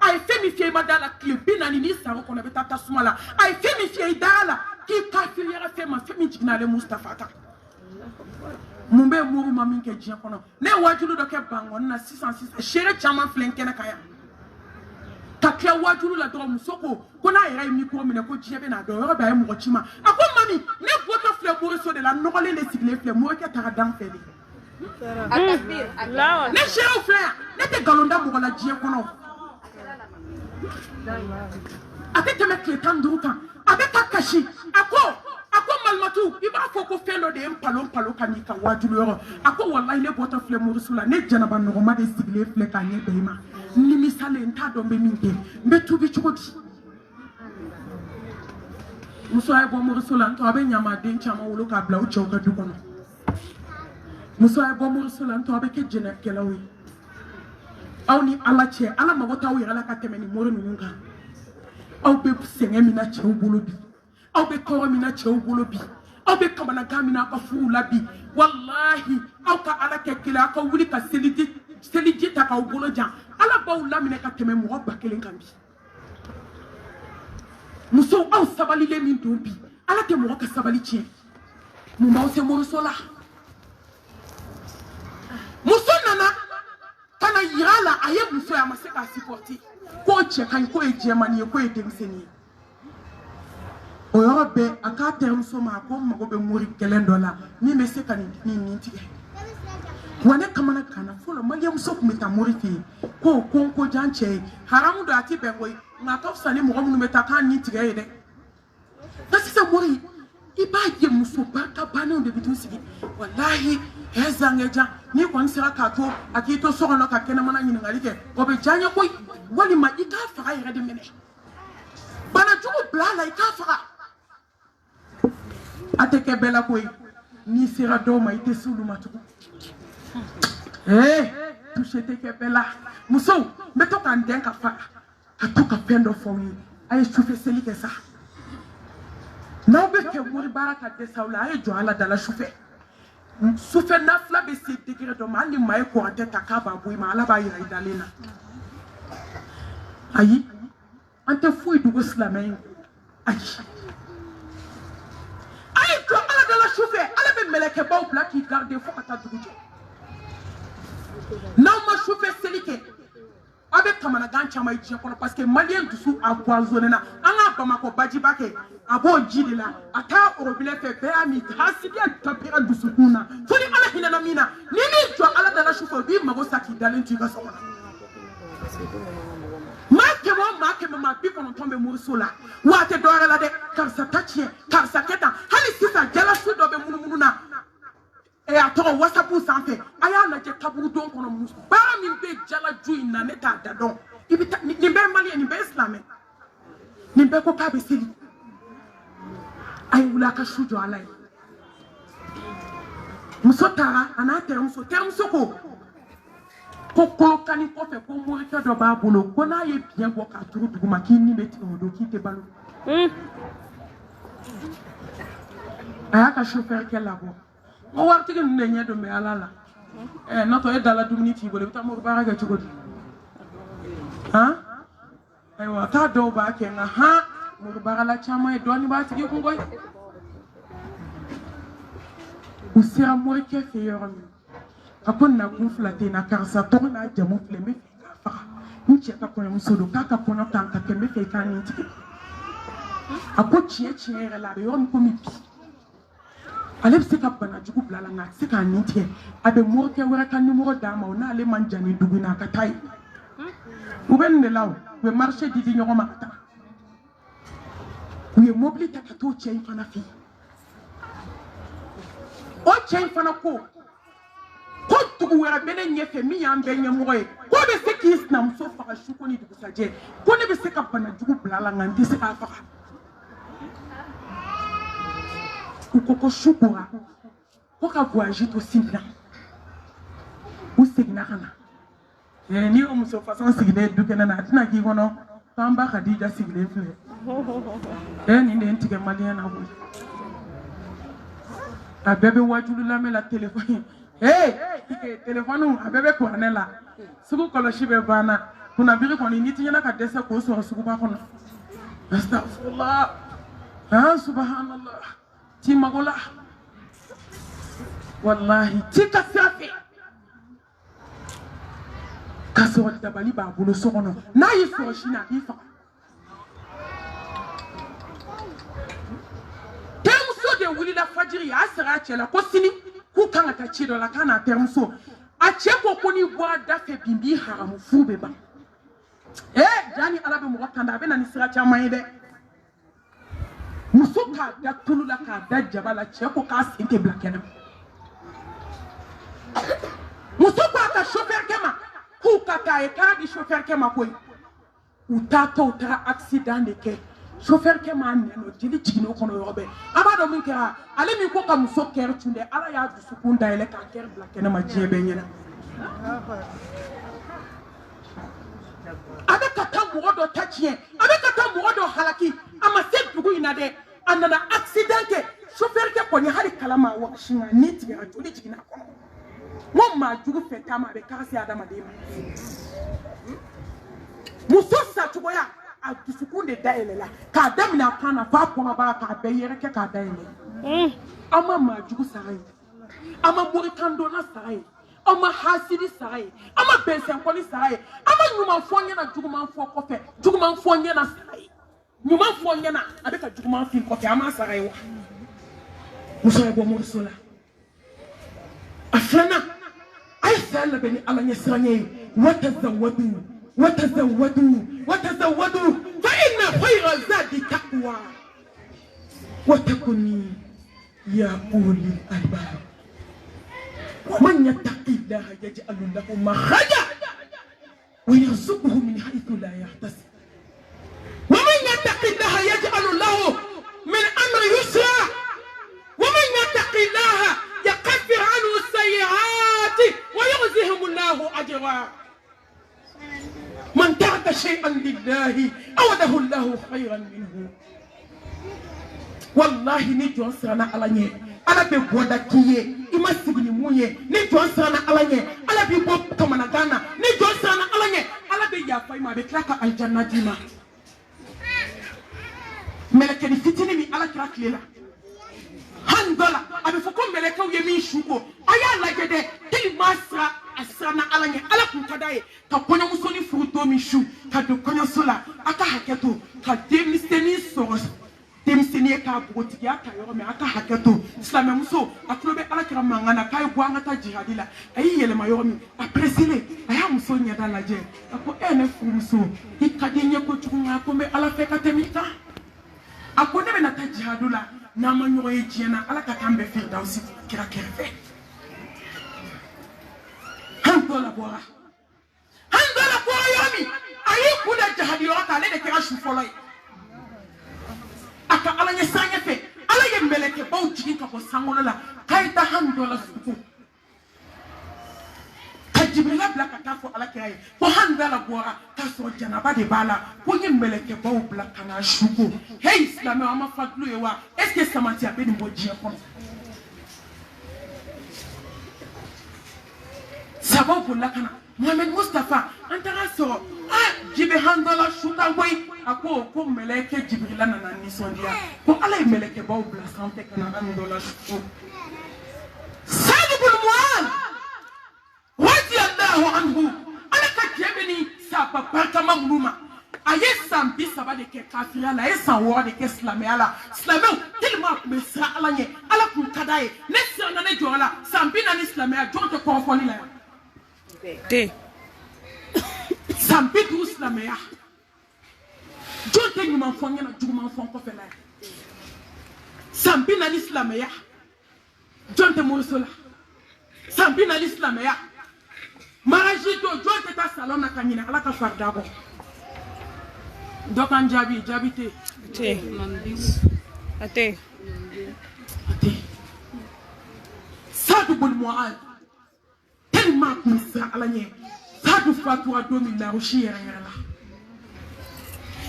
ay femi fi ma dala clip na ni sa ko na beta sumala ay femi fi dala ki ka fi yara fe ma femi jigna le Mustafa ta mumbe muru ma min ke jia kono ne wajulu do ke bangon na 606 shere chama flenke na kaya takya wajulu la do musoko kona ira mi ko mine ko jiebe na do yoro ba mo chima ako mami ne bota fle mori so de la nokole le sigle fle mo ke tara dan fele atakbir ne shere fle ne te galonda mo la jie kono ate te me kletan duruka abe takashi ako malmatu iba foko felo de palo kanika wajulu yoro ako wallahi ne bota fle mori so la ne janaba no ma de sigle fle kanye beima ni misale nta do be minke mbe tubi chukoti muso ay bo mursula to abe nyama den chama wolo ka bla uche ka du kono muso ay bo mursula to abe ke jena kelawi awni ala che ala mabota wi ala ka temeni moro nunga aw be senga mina che ubulubi aw be ko mina che ubulubi aw be kamana gamina ka fula bi wallahi aw ka ala ke kila ka wuli ka seliji ta ka ubulo jan ala ba ula mine ka teme mo ba kelen kan bi muso aw sabali le min do bi ala te mo ka sabali chi mu ma o se mo so la muso nana kana yala aye muso ya maseka supporter ko cheka ko ejemani ko edemseni o yobe aka termso ma ko mago be muri $1 ni me seka ni tige wane kamana kana folo mali muso kumeta muri fi ko janche haramu do ati bengoy na tofsa ni mo mu meta kan ni tige yede parce que muri iba ye muso baka bana de bitu sigi wallahi hezangeja ni ko nsira ka to akito so no ka kena mana nyini ngalike ko be janya ko wali ma ika fara yere de mene bana jugo blala ika fara ateke bela ko ni sira do ma ite sulu matuko touche teke bela muso meto kan den ka fara atoka pendo for me ay chufe seli ke sa na be ke muri baraka de saula ay jo ala dala chufe souffle nafla be se degré do mali mai ko ateta kaba boy ma ala ba yira idalena ayi ante fui du islamay ayi ay to ala dala souffle ala be meleke ba ou plaki garder fo ata dugujo na ma souffle selike avec kamana gancha mai je kono parce que malien dusu empoisonné na anga Bamako baji bake abo jidila ata orobile fe be ami hasidia tapira dusu kuna foni ala hina na mina nini jo ala dala shufo bi mago saki dalen tu ga sokona make ma bi kono tombe mursola wate dore la de karsa tachie karsa keta hali sisa jala su do be mununa e ato whatsapp sanfe aya na je taburu don kono musu bara min be jala ju ina neta dadon ibita ni be mali ni be islamé ni be ko ka be sili ay wula ka shujo alai muso tara ana termso ko kani ko fe ko mo ke do ba bolo ko na ye bien ko ka turu duguma ki ni beti o do ki te balo aya ka chauffeur ke labo o warti ke ne nyedo me alala na to e dala dumni ti bolo ta mo ba ga chugodi ha ay wa ta do ba ke na ha mo ba la chama e doni ba ti ko ngoy usira mo ke fe yoram akon na kuflate na karsa to na jamu fleme fa nche ka ko musodo kaka kono tanka kembe fe kan nti ako chie la be yoram ko mi ale se ka bana jugu blala na se ka nti abe mo ke wara kan numéro dama na ale manjani duguna ka tai uben ne law we marché di nyoma ta we mobilité ka to chie fana fi o chie fana ko tugu wera bele nyefe mi yambe nyemoy ko be se kis na mso fa shuko ni dugu saje ko ne be se ka bana jugu blala nganti se ka fa ko shukura ko ka voyage to simple o signa kana ni o mso fa san signe dugu na na tina ki gono tamba khadija signe fle ni ne ntige malien na bo a bebe wajulu la me la téléphone téléphone abebe ko anela sugu koloshi be bana kuna biri ko ni tinyana ka desa ko so sugu ba kono astaghfirullah subhanallah ti magola wallahi ti ka safi kaso da bali ba bulu so kono na yi so shina ifa temso de wuli la fajiri asra chela ko sini ku kan ta ci do la kana termso a ce ko koni boa da fe bimbi haramu fube ba jani alabe mo kanda be na ni sira chama ide musuka da tulula ka da jabala ce ko ka sinte blakena musuka ka chauffeur kema ku ka ka di chauffeur kema koy uta accident de ke chauffeur ke man no jili jino kono yobe amado min kera ale mi ko kam so ker tunde ala ya du sukunda ele ka ker blakena ma jebe nyena abe kata modo tachie abe kata modo halaki ama se dugu inade anana accident chauffeur ke koni hali kalama wa shinga niti ya jili jina kono mo ma jugu fetama be kasi adama de musosa tuboya a dusukunde daelela ka damina kana fa koma ba ka be yere ke ka daele ama ma jugu sarai ama mori kando na sarai ama hasidi saye ama bensen koli saye ama nyuma fonye na juguman fo kofe juguman fonye na saye nyuma fonye na abeka juguman fin kofe ama saye wa muso ebo mursola aflana ay sala beni ala nyasranye watazawwadu fa inna khayra zadi taqwa واتقوني يا أولي الألباب ومن يتق الله يجعل له مخرجا ويرزقه من حيث لا يحتسب ومن يتق الله يجعل له من أمر يسرا ومن يتق الله يكفر عنه السيئات ويجزهم الله أجرا من ترك شيئا لله أوده الله خيرا منه wallahi ni jon sana alanye ala be boda kiye ima signi muye ni jon sana alanye ala bi bo kamana gana ni jon sana alanye ala be ya faima be klaka aljanna dima meleke ni fitini mi ala kira klela handola abe foko meleke o yemi shugo aya lagede ti masra asana alanye ala kun kadaye ka konya musoni furuto mi shu ka do konya sola aka haketo ka demiseni soros demsini ka bugoti ya ka yoro me aka haketo islam muso aklobe ala kira mangana kay gwanga ta jihadila ayi yele ma yoro mi apresile aya muso nya dala je ako ene fu muso ikadinye ko tukunga ko me ala fe ka temika ako ne na ta jihadula na manyo ye jiena ala ka kambe firdausi kira kerfe handola bora yomi ayi kuda jihadilo ka le de kira shu foloi aka ala nye sanya fe ala ye meleke baw jigi ka ko sangola la kayta handola suku ka jibrila bla ka tafo ala kay ko handala bora ka so janaba de bala ko nye meleke baw bla kana shuku hey islam ama fadlu ewa est ce que samati abe ni boji ko sababu la kana Mohamed Mustafa antara so jibe handola shuka boy ako ko meleke jibrila na nisondia ko ala meleke baw bla sante kana handola shuku Sadibul Mu'an radiyallahu anhu ala ka jebeni sapa barka mamnuma ayesam bisaba de ke kafira la esan wo de ke islam ala tellement me sa ala nye ala kun kadaye ne sirna ne jola sambi na islam ya jonte ko foni la te sambi du islam ya jonte nyuma fonya na juma fon ko fela sambi na islam ya jonte mursula sambi na islam ya maraji do jonte ta salon na kanyina ala ka farda ko dokan jabi te ate Sadibul Mu'an tellement misa alanye sadu fatura 2000 la rochiera la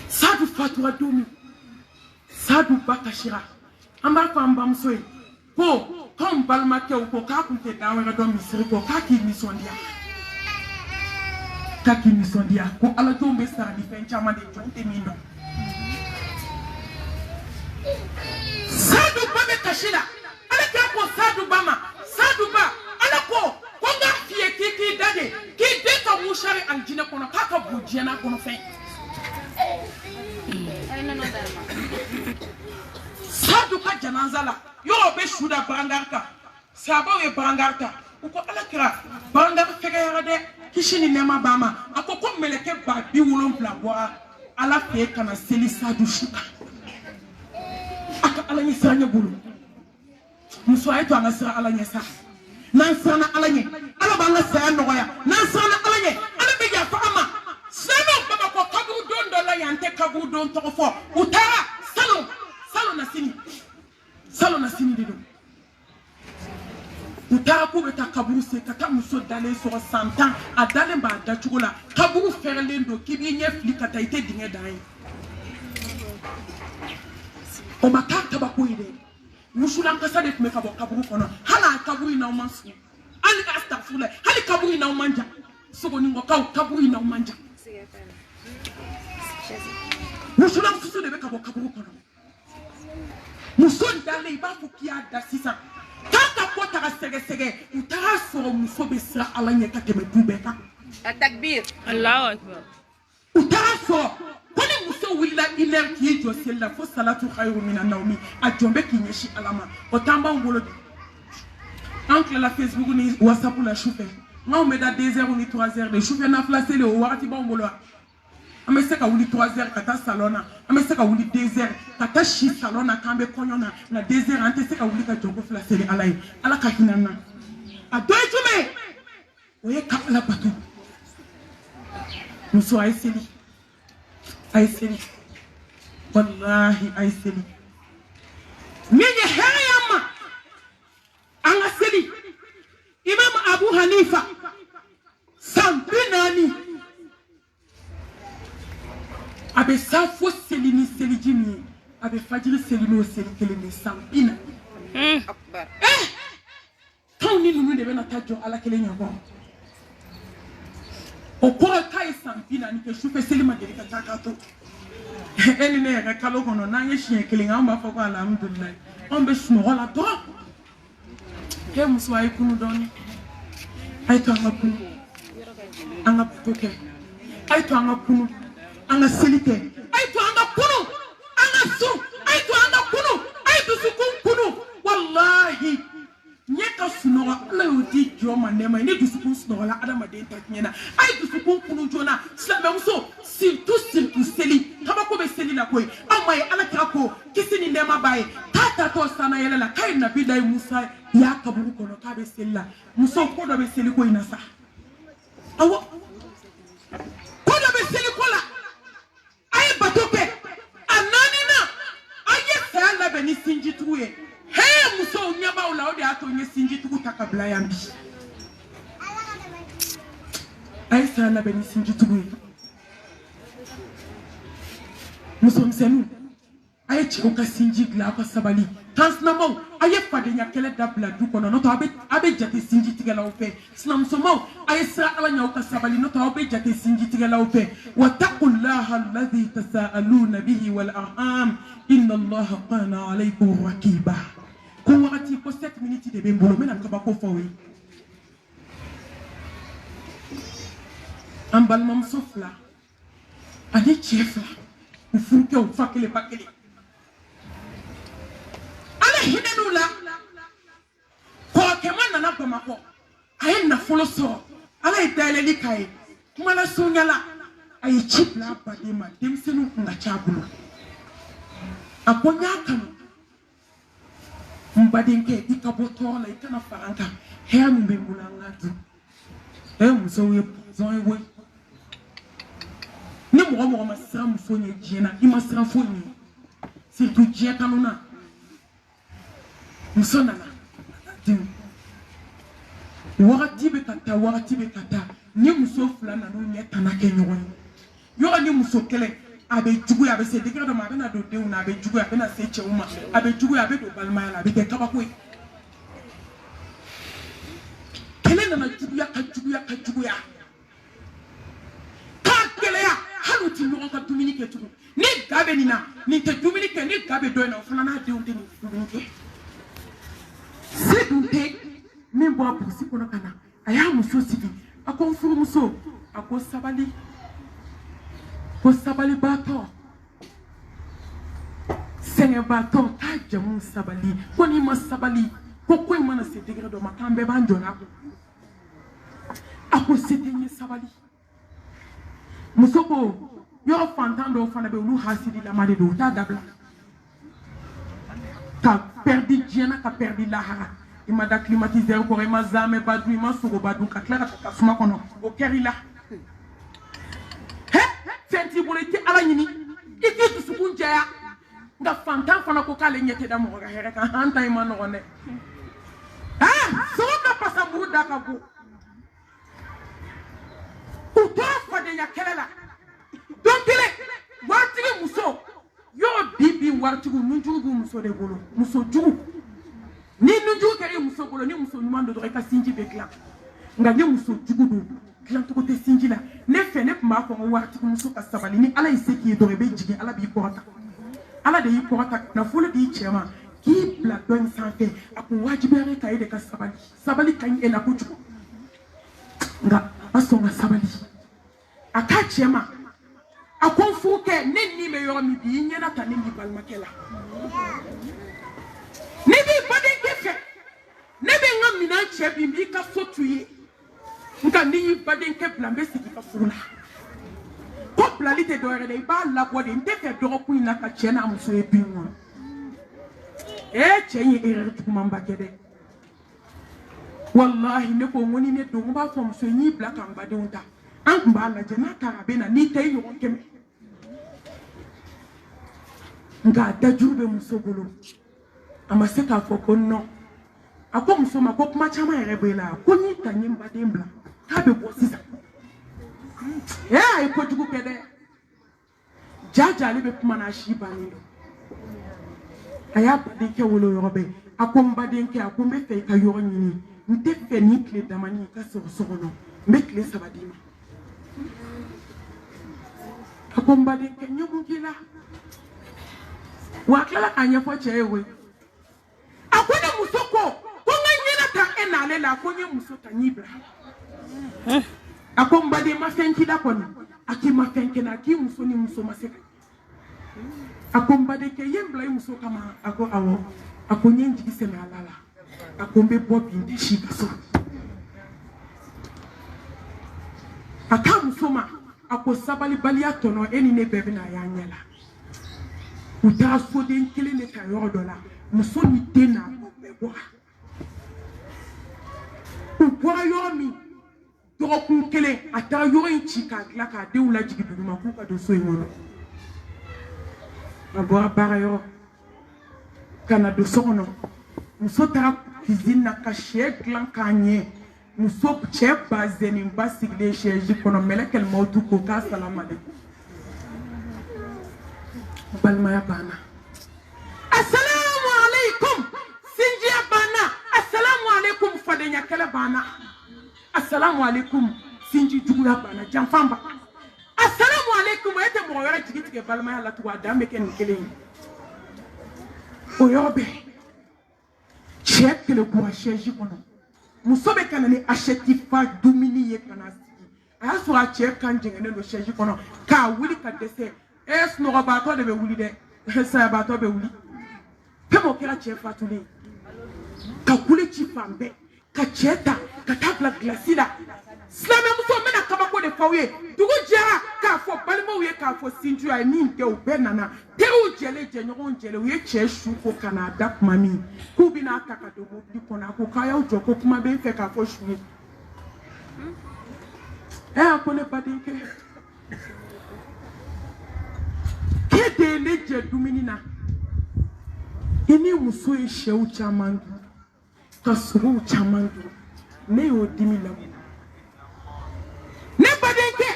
sadu fatura 2000 sadu bakashira amba ko amba msoy ko kom balma ke ko ka kunte dawara do misri ko ka ki misondia ko ala tombe sara di fen chama de jonte mino sadu babe kashira ala ka ko sadu bama sadu ba ala ko nga fie kiki dade ki de ka mushari aljina kono ka bujiana kono fen sadu ka janazala yo be shuda brangarka sabo e brangarka uko ala kira brangar fega yarade kishini nema bama akoko meleke ba bi wulon blabwa ala fe kana seli sadu shuka aka ala ni sanya bulu muso ay to ana sara ala nyesa nan sana ala nye ala banga sa no ya nan sana ala nye ala be ya fama sano baba ko kabu don do la yante kabu don to fo utara salo na sini dido utara ko beta kaburu se kata muso dale so 100 ans adale ba da chugula kaburu ferle ndo kibi nye flikata ite dinge dai o makata ba ko ide musulan kasa de me kabo kaburu kono hala kaburu na mansu ali astaghfirullah hali kaburu na manja sogo ningo kaburu na manja musulan susu de me kabo kaburu kono muson dale ba fukia da sisa Kaka ko taga sege u taga soro muso be sira ala ɲɛ ka tɛmɛ du bɛɛ kan التكبير الله أكبر u taga sɔrɔ ko ni muso wulila 1h k'i jɔ seli la fo salatu khairu minan nawmi a jɔn bɛ k'i ɲɛsin ala ma o t'an b'anw bolo bi an tilala Facebook ni WhatsApp la sufɛ n'anw bɛ da 2h ni 3h de sufɛ nafila seli o wagati b'anw bolo wa an bɛ se ka wuli 3h ka taa salon na an bɛ se ka wuli 2h ka taa si salon na k'an bɛ kɔɲɔ na nka 2h an tɛ se ka wuli ka jɔ ko fila seli ala ye ala ka hinɛ an na a dɔ ye jumɛn ye o ye ka ala bato muso a ye seli wallahi a ye seli min ye hɛrɛya ma an ka seli imam Abu Hanifa san 40 a bɛ sa fo seli ni seliji min ye a bɛ fajiri seli n'o seli kelen de san 40 kanw ni ninnu de bɛna taa jɔ ala kelen ɲɛkɔrɔ o kɔrɔ k'a ye san 40 kɛ sufɛ seli ma deli ka taa k'a to e ni ne yɛrɛ kalo kɔnɔ n'an ye siɲɛ kelen an b'a fɔ ko alhamdulilayi anw bɛ sunɔgɔ la dɔrɔn e muso a ye kunu dɔɔni a ye to an ka kunu an ka to kɛ a ye to an ka kunu an ka seli kɛ a ye to an ka kunu an ka sun a ye to an ka kunu a ye dusukun kunu wallahi ɲɛ ka sunɔgɔ ala y'o di jɔ ma nɛɛma ye ni dusukun sunɔgɔla adamaden ta tiɲɛ na a ye dusukun kunu joona silamɛmuso surtout seli kabako bɛ seli la koyi anw ma ye ala kira ko kisi ni nɛɛma b'a ye k'a tatɔ sana yɛlɛ la k'a ye nabilayi musa y'a kaburu kɔnɔ k'a bɛ seli la muso ko dɔ bɛ seli ko in na sa awɔ ko dɔ bɛ seli ko la a ye bato kɛ a 4nan a ye saya labɛn ni sinjitugu ye hee musow ɲɛbaaw la o de y'a to n ye sinjitugu ta ka bila yan bi a ye saya labɛn ni sinjitugu ye musomisɛnninw a ye cɛw ka sinji dilan aw ka sabali kansinamaw a ye fadenya kɛlɛ dabila du kɔnɔ n'o tɛ aw bɛ jate sinji tigɛlaw fɛ sinamusomaw a ye sira ala ɲɛ aw ka sabali n'o tɛ aw bɛ jate sinji tigɛlaw fɛ wattaqullaha alladhi tasaaluna bihi wal arham inna allaha kana alaykum raqiba ko wagati ko 7 minutes de bɛ n bolo n bɛna kabako fɔ aw ye an balimamuso 2 ani cɛ 2 u furukɛw fa kelen ba kelen ala hinɛ n'u la kɔrɔkɛma nana bamakɔ a ye nafolo sɔrɔ ala ye dayɛlɛli k'a ye kumala surunyala a ye ci bila a baden ma denmisɛnninw kun ka ca a bolo a ko n y'a kanu n badenkɛ i ka bɔ tɔɔrɔ la i kana fara n kan hɛrɛ min bɛ n bolo an k'a dun musow ye pɔsɔn ye koyi ni mɔgɔ ma siran muso ɲɛ diɲɛ na i ma siran foyi ɲɛ surtout diɲɛ kanu na muso nana den wagati bɛ ka taa ni muso 2 nan'u ɲɛ tana kɛ ɲɔgɔn ye yɔrɔ ni muso kɛlɛ a bɛ juguya a bɛ se degré dɔ ma a bɛna don denw na a bɛ juguya a bɛna se cɛw ma a bɛ juguya a bɛ don balimaya la a bɛ kɛ kabako ye kɛlɛ nana juguya ka juguya k'a gɛlɛya hali u ti ɲɔgɔn ka dumuni kɛ tugun ni ga bɛ nin na nin tɛ dumuni kɛ ni ga bɛ dɔ in na o fana n'a denw tɛ nin dumuni kɛ se dun tɛ min bɔ a burusi kɔnɔ ka na a y'a muso sigi a ko n furumuso a ko sabalibaatɔ sɛgɛnbaatɔ k'a jamu sabali ko n'i ma sabali ko in mana se degré dɔ ma k'an bɛɛ b'an jɔ n'a ko a ko se tɛ n ye sabali muso ko yɔrɔ fantan dɔw fana bɛ olu hasidilama de don u t'a dabila ka pɛridi diɲɛ na ka pɛridi lahara i ma da climatiseur kɔrɔ i ma zamɛba dun i ma sogoba dun ka tila ka taa tasuma kɔnɔ o kɛr'i la fɛn t'i bolo i tɛ ala ɲini i k'i dusukun jɛya nka fantan fana ko k'ale ɲɛ tɛ da mɔgɔ ka hɛrɛ kan an ta in ma nɔgɔn dɛ sogo ka pasaburu da ka bon u tora fadenya kɛlɛ la don kelen waritigi muso yɔrɔ bi waritigiw nujugu b'u muso de bolo muso jugu ni nujugu kɛra i muso bolo ni muso ɲuman don dɔrɔn i ka sinji bɛ dilan nka ni muso jugu don dilancogo tɛ sinji la ne fɛ ne tun b'a fɔ n ko waritigi muso ka sabali ni ala y'i se k'i ye dɔrɔn i bɛ jigin ala b'i kɔrɔta ala de y'i kɔrɔta nafolo d'i cɛ ma k'i bila dɔ in sanfɛ a ko wajibiyalen ka e de ka sabali sabali ka ɲi e la kojugu nka a sɔn ka sabali a k'a cɛ ma a ko n furu kɛ ne ni bɛ yɔrɔ min bi i ɲɛna ta ne n'i balimakɛ la ne b'i badenkɛ fɛ ne bɛ n ka minɛn cɛ bi n b'i ka so t'u ye nka n'i y'i badenkɛ bila n bɛ segin ka furu la ko bilali tɛ dɔwɛrɛ dɛ i b'a labɔ de n tɛ fɛ dɔgɔkun in na ka cɛ n'a muso ye bin kɔnɔ cɛ in ye erreur jugumanba kɛ dɛ wallahi ne ko n ko ni ne don n b'a fɔ muso in y'i bila ka n badenw ta an tun b'a lajɛ n'a taara a bɛ na n'i tɛ i ɲɔgɔn kɛmɛ nka a dajuru bɛ muso bolo a ma se k'a fɔ ko non a ko muso ma ko kuma caman yɛrɛ b'e la ko n'i ta n ye n baden bila k'a bɛ bɔ sisan a ye kojugu kɛ dɛ jaja ale bɛ kuma n'a si bannen don a y'a badenkɛ wele o yɔrɔ bɛɛ a ko n badenkɛ a ko n bɛ fɛ i ka yɔrɔ ɲini n tɛ fɛ ni tile damani i ka sɔrɔ so kɔnɔ n bɛ tile 3 d'i ma a ko n badenkɛ n ye mun k'i la wa a tilala k'a ɲɛfɔ cɛ ye koyi a ko ne muso ko n ka ɲɛna ta e n'ale la ko n ye muso ta n y'i bila a ko n baden ma fɛn k'i la kɔni a k'i ma fɛn kɛ na a k'i muso ni muso ma se ka a ko n badenkɛ i ye n bila i muso kama a ko awɔ a ko n ye n jigi sɛmɛ ala la a ko n bɛ bɔ bi n tɛ si ka so a k'a muso ma a ko sabalibaliya tɔnɔ e ni ne bɛɛ bɛna a y'a ɲɛ la u taara soden kelen de ta yɔrɔ dɔ la muso ni den n'a bɛɛ bɔra u bɔra yɔrɔ min dɔgɔkun kelen a taara yɔrɔ in ci k'a dilan k'a denw lajigin duguma k'u ka don so in kɔnɔ a bɔra baara yɔrɔ ka na don so kɔnɔ muso taara cuisine na ka sɛ dilan k'a ɲɛ muso cɛ bazɛninba sigilen chaise kɔnɔ mɛlɛkɛl mawutu ko k'a salamu aleykum balimaya banna assalamu aleykum sinjiya banna assalamu aleykum fadenya kɛlɛ banna assalamu aleykum sinji juguya banna janfan banna assalamu aleykum e tɛ mɔgɔ wɛrɛ jigi tigɛ balimaya la tugun a dan bɛ kɛ nin kelen ye o yɔrɔ bɛɛ cɛ kelen kura chaise kɔnɔ muso bɛ ka na ni assiette fa dumuni ye ka na sigi a y'a sɔrɔ a cɛ kan jɛngɛnnen don chaise kɔnɔ k'a wuli ka dɛsɛ sunɔgɔbaatɔ de bɛ wuli dɛ sayabaatɔ bɛ wuli fɛn o kɛra cɛ fatulen ka kule ci fan bɛɛ ka cɛ ta ka taa bila gilasi la silamɛmuso n bɛna kabako de f'aw ye dugu jɛra k'a fɔ balimaw ye k'a fɔ sinju a ye min kɛ u bɛɛ nana teriw jɛlen jɛɲɔgɔnw jɛlen u ye cɛ su ko ka n'a da kuma min k'u bɛna ta ka don mobili kɔnɔ a ko k'a y'aw jɔ ko kuma bɛ n fɛ k'a fɔ su ye a ko ne badenkɛ k'e de ye ne jɛ dumuni na i ni muso ye sɛw caman dun ka sogow caman dun ne y'o dimi lamɔ ne badenkɛ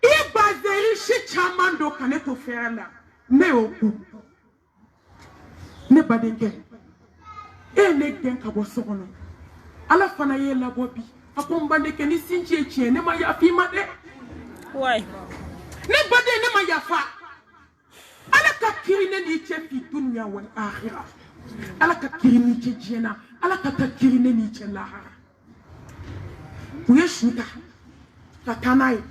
i ye bazɛri si caman don ka ne to fɛrɛ la ne y'o kun ne badenkɛ e ye ne gɛn ka bɔ so kɔnɔ ala fana y'e labɔ bi a ko n badenkɛ ni sinji ye tiɲɛ ne ma yafa i ma dɛ ne baden ne ma yafa ala ka kiri ne n'i cɛ fi dunuya wal akhira ala ka kiri n'i cɛ diɲɛ na ala ka taa kiri ne n'i cɛ lahara u ye su ta ka taa n'a ye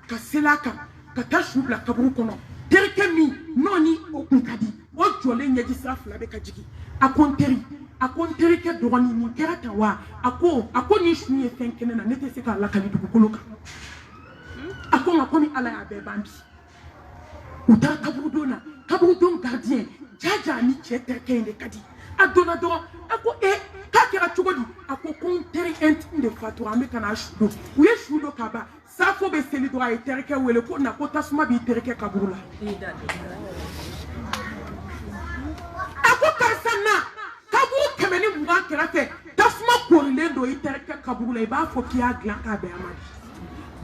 ka sela kan ka taa su bila kaburu kɔnɔ terikɛ min n'o ni o kun ka di o jɔlen ɲɛji sira fila bɛ ka jigin a ko n terikɛ dɔgɔnin nin kɛra tan wa a ko ni su ye fɛn kɛnɛ na ne tɛ se k'a lakali dugukolo kan a ko nka komi ala y'a bɛɛ ban bi u taara kaburudon na kaburudon gardien jaja ni cɛ terikɛ in de ka di a donna dɔrɔn a ko k'a kɛra cogo di a ko n teri intime de fatura an bɛ ka n'a su don u ye su don ka ban safo bɛ seli dɔrɔn a ye terikɛ wele ko na ko tasuma b'i terikɛ kaburu la a ko karisa na kaburu 120 kɛrɛfɛ tasuma korilen don i terikɛ kaburu la i b'a fɔ k'i y'a dilan k'a bɛn a ma di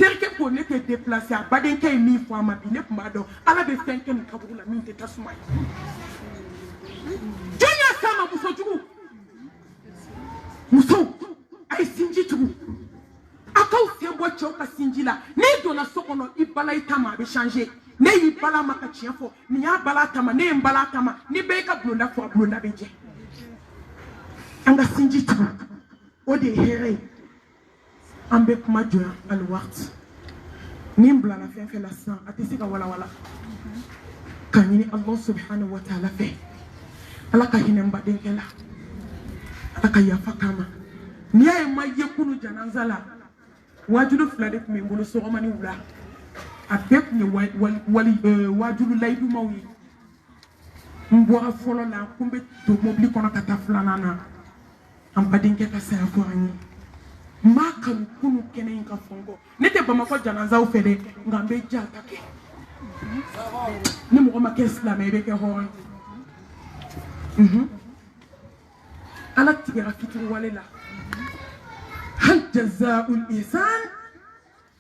terikɛ ko ne tɛ déplacer a badenkɛ ye min fɔ a ma bi ne tun b'a dɔn ala bɛ fɛn kɛ nin kaburu la min tɛ tasuma ye jɔn y'a s'a ma muso jugu musow a ye sinji tugu a k'aw sen bɔ cɛw ka sinji la n'i donna so kɔnɔ i bala i ta ma a bɛ changer ne yi bala maka tiɲɛ fɔ ni y'a bala kama ne ye n bala kama ni bɛɛ ka bulonda fɔ a bulonda bɛ jɛ an ka sinji tugu o de ye hɛrɛ ye an bɛ kuma jɔya aliwati ni n bilala fɛn fɛn la sisan a tɛ se ka walawala ka ɲini Allah subhanahu wa ta'ala fɛ ala ka hinɛ n badenkɛ la ala ka yafa kama n'i y'a ye n ma ye kunu janaza la wajulu 2 de tun bɛ n bolo sɔgɔma ni wula a bɛɛ tun ye wajulu layidumaw ye n bɔra fɔlɔ la ko n bɛ to mobili kɔnɔ ka taa 2nan na an badenkɛ ka saya fɔ an ye n m'a kanu kunu kɛnɛ in ka fɔ n kɔ ne tɛ bamakɔ janazaw fɛ dɛ nka n bɛ jata kɛ ni mɔgɔ ma kɛ silamɛ i bɛ kɛ hɔrɔn ye ala tigɛra fitiri wale la hal jazaa'ul ihsan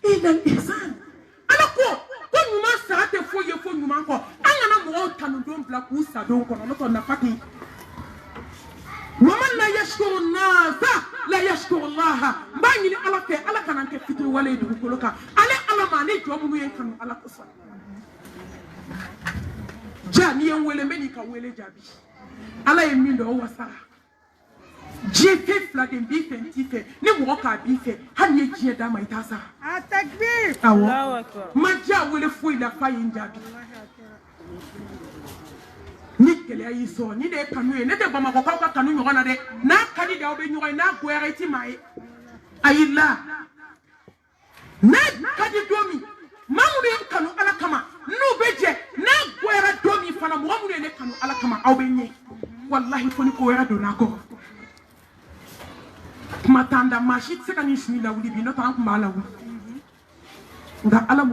illa al ihsan ala ko ɲuman sara tɛ foyi ye fo ɲuman kɔ an kana mɔgɔw tanudon bila k'u sadon kɔnɔ n'o tɛ nafa tɛ waman la yashkuru nasa la yashkuru Allah n b'a ɲini ala fɛ ala kana kɛ fitiri wale ye dugukolo kan ale ala ma ne jɔ minnu ye kanu ala kosɔn ja n'i ye n wele n bɛ n'i ka wele jaabi ala ye min dɔn o wasara diɲɛ fɛn 2 de n b'i fɛ n t'i fɛ ni mɔgɔ k'a b'i fɛ hali n'i ye diɲɛ d'a ma i t'a sara awɔ ma ja wele foyi la f'a ye n jaabi ni gɛlɛya y'i sɔrɔ ni de ye kanu ye ne tɛ bamakɔkaw ka kanu ɲɔgɔn na dɛ n'a ka di de aw bɛ ɲɔgɔn ye n'a goyara i ti maa ye ayi la n'a ka di don min maa minnu ye n kanu ala kama n'u bɛ jɛ n'a goyara don min fana mɔgɔ minnu ye ne kanu ala kama aw bɛ ɲɛ walahi fo ni ko wɛrɛ donna a kɔrɔ kuma t'an da maa si tɛ se ka nin su in lawuli bi n'o tɛ an tun b'a lawuli nka ala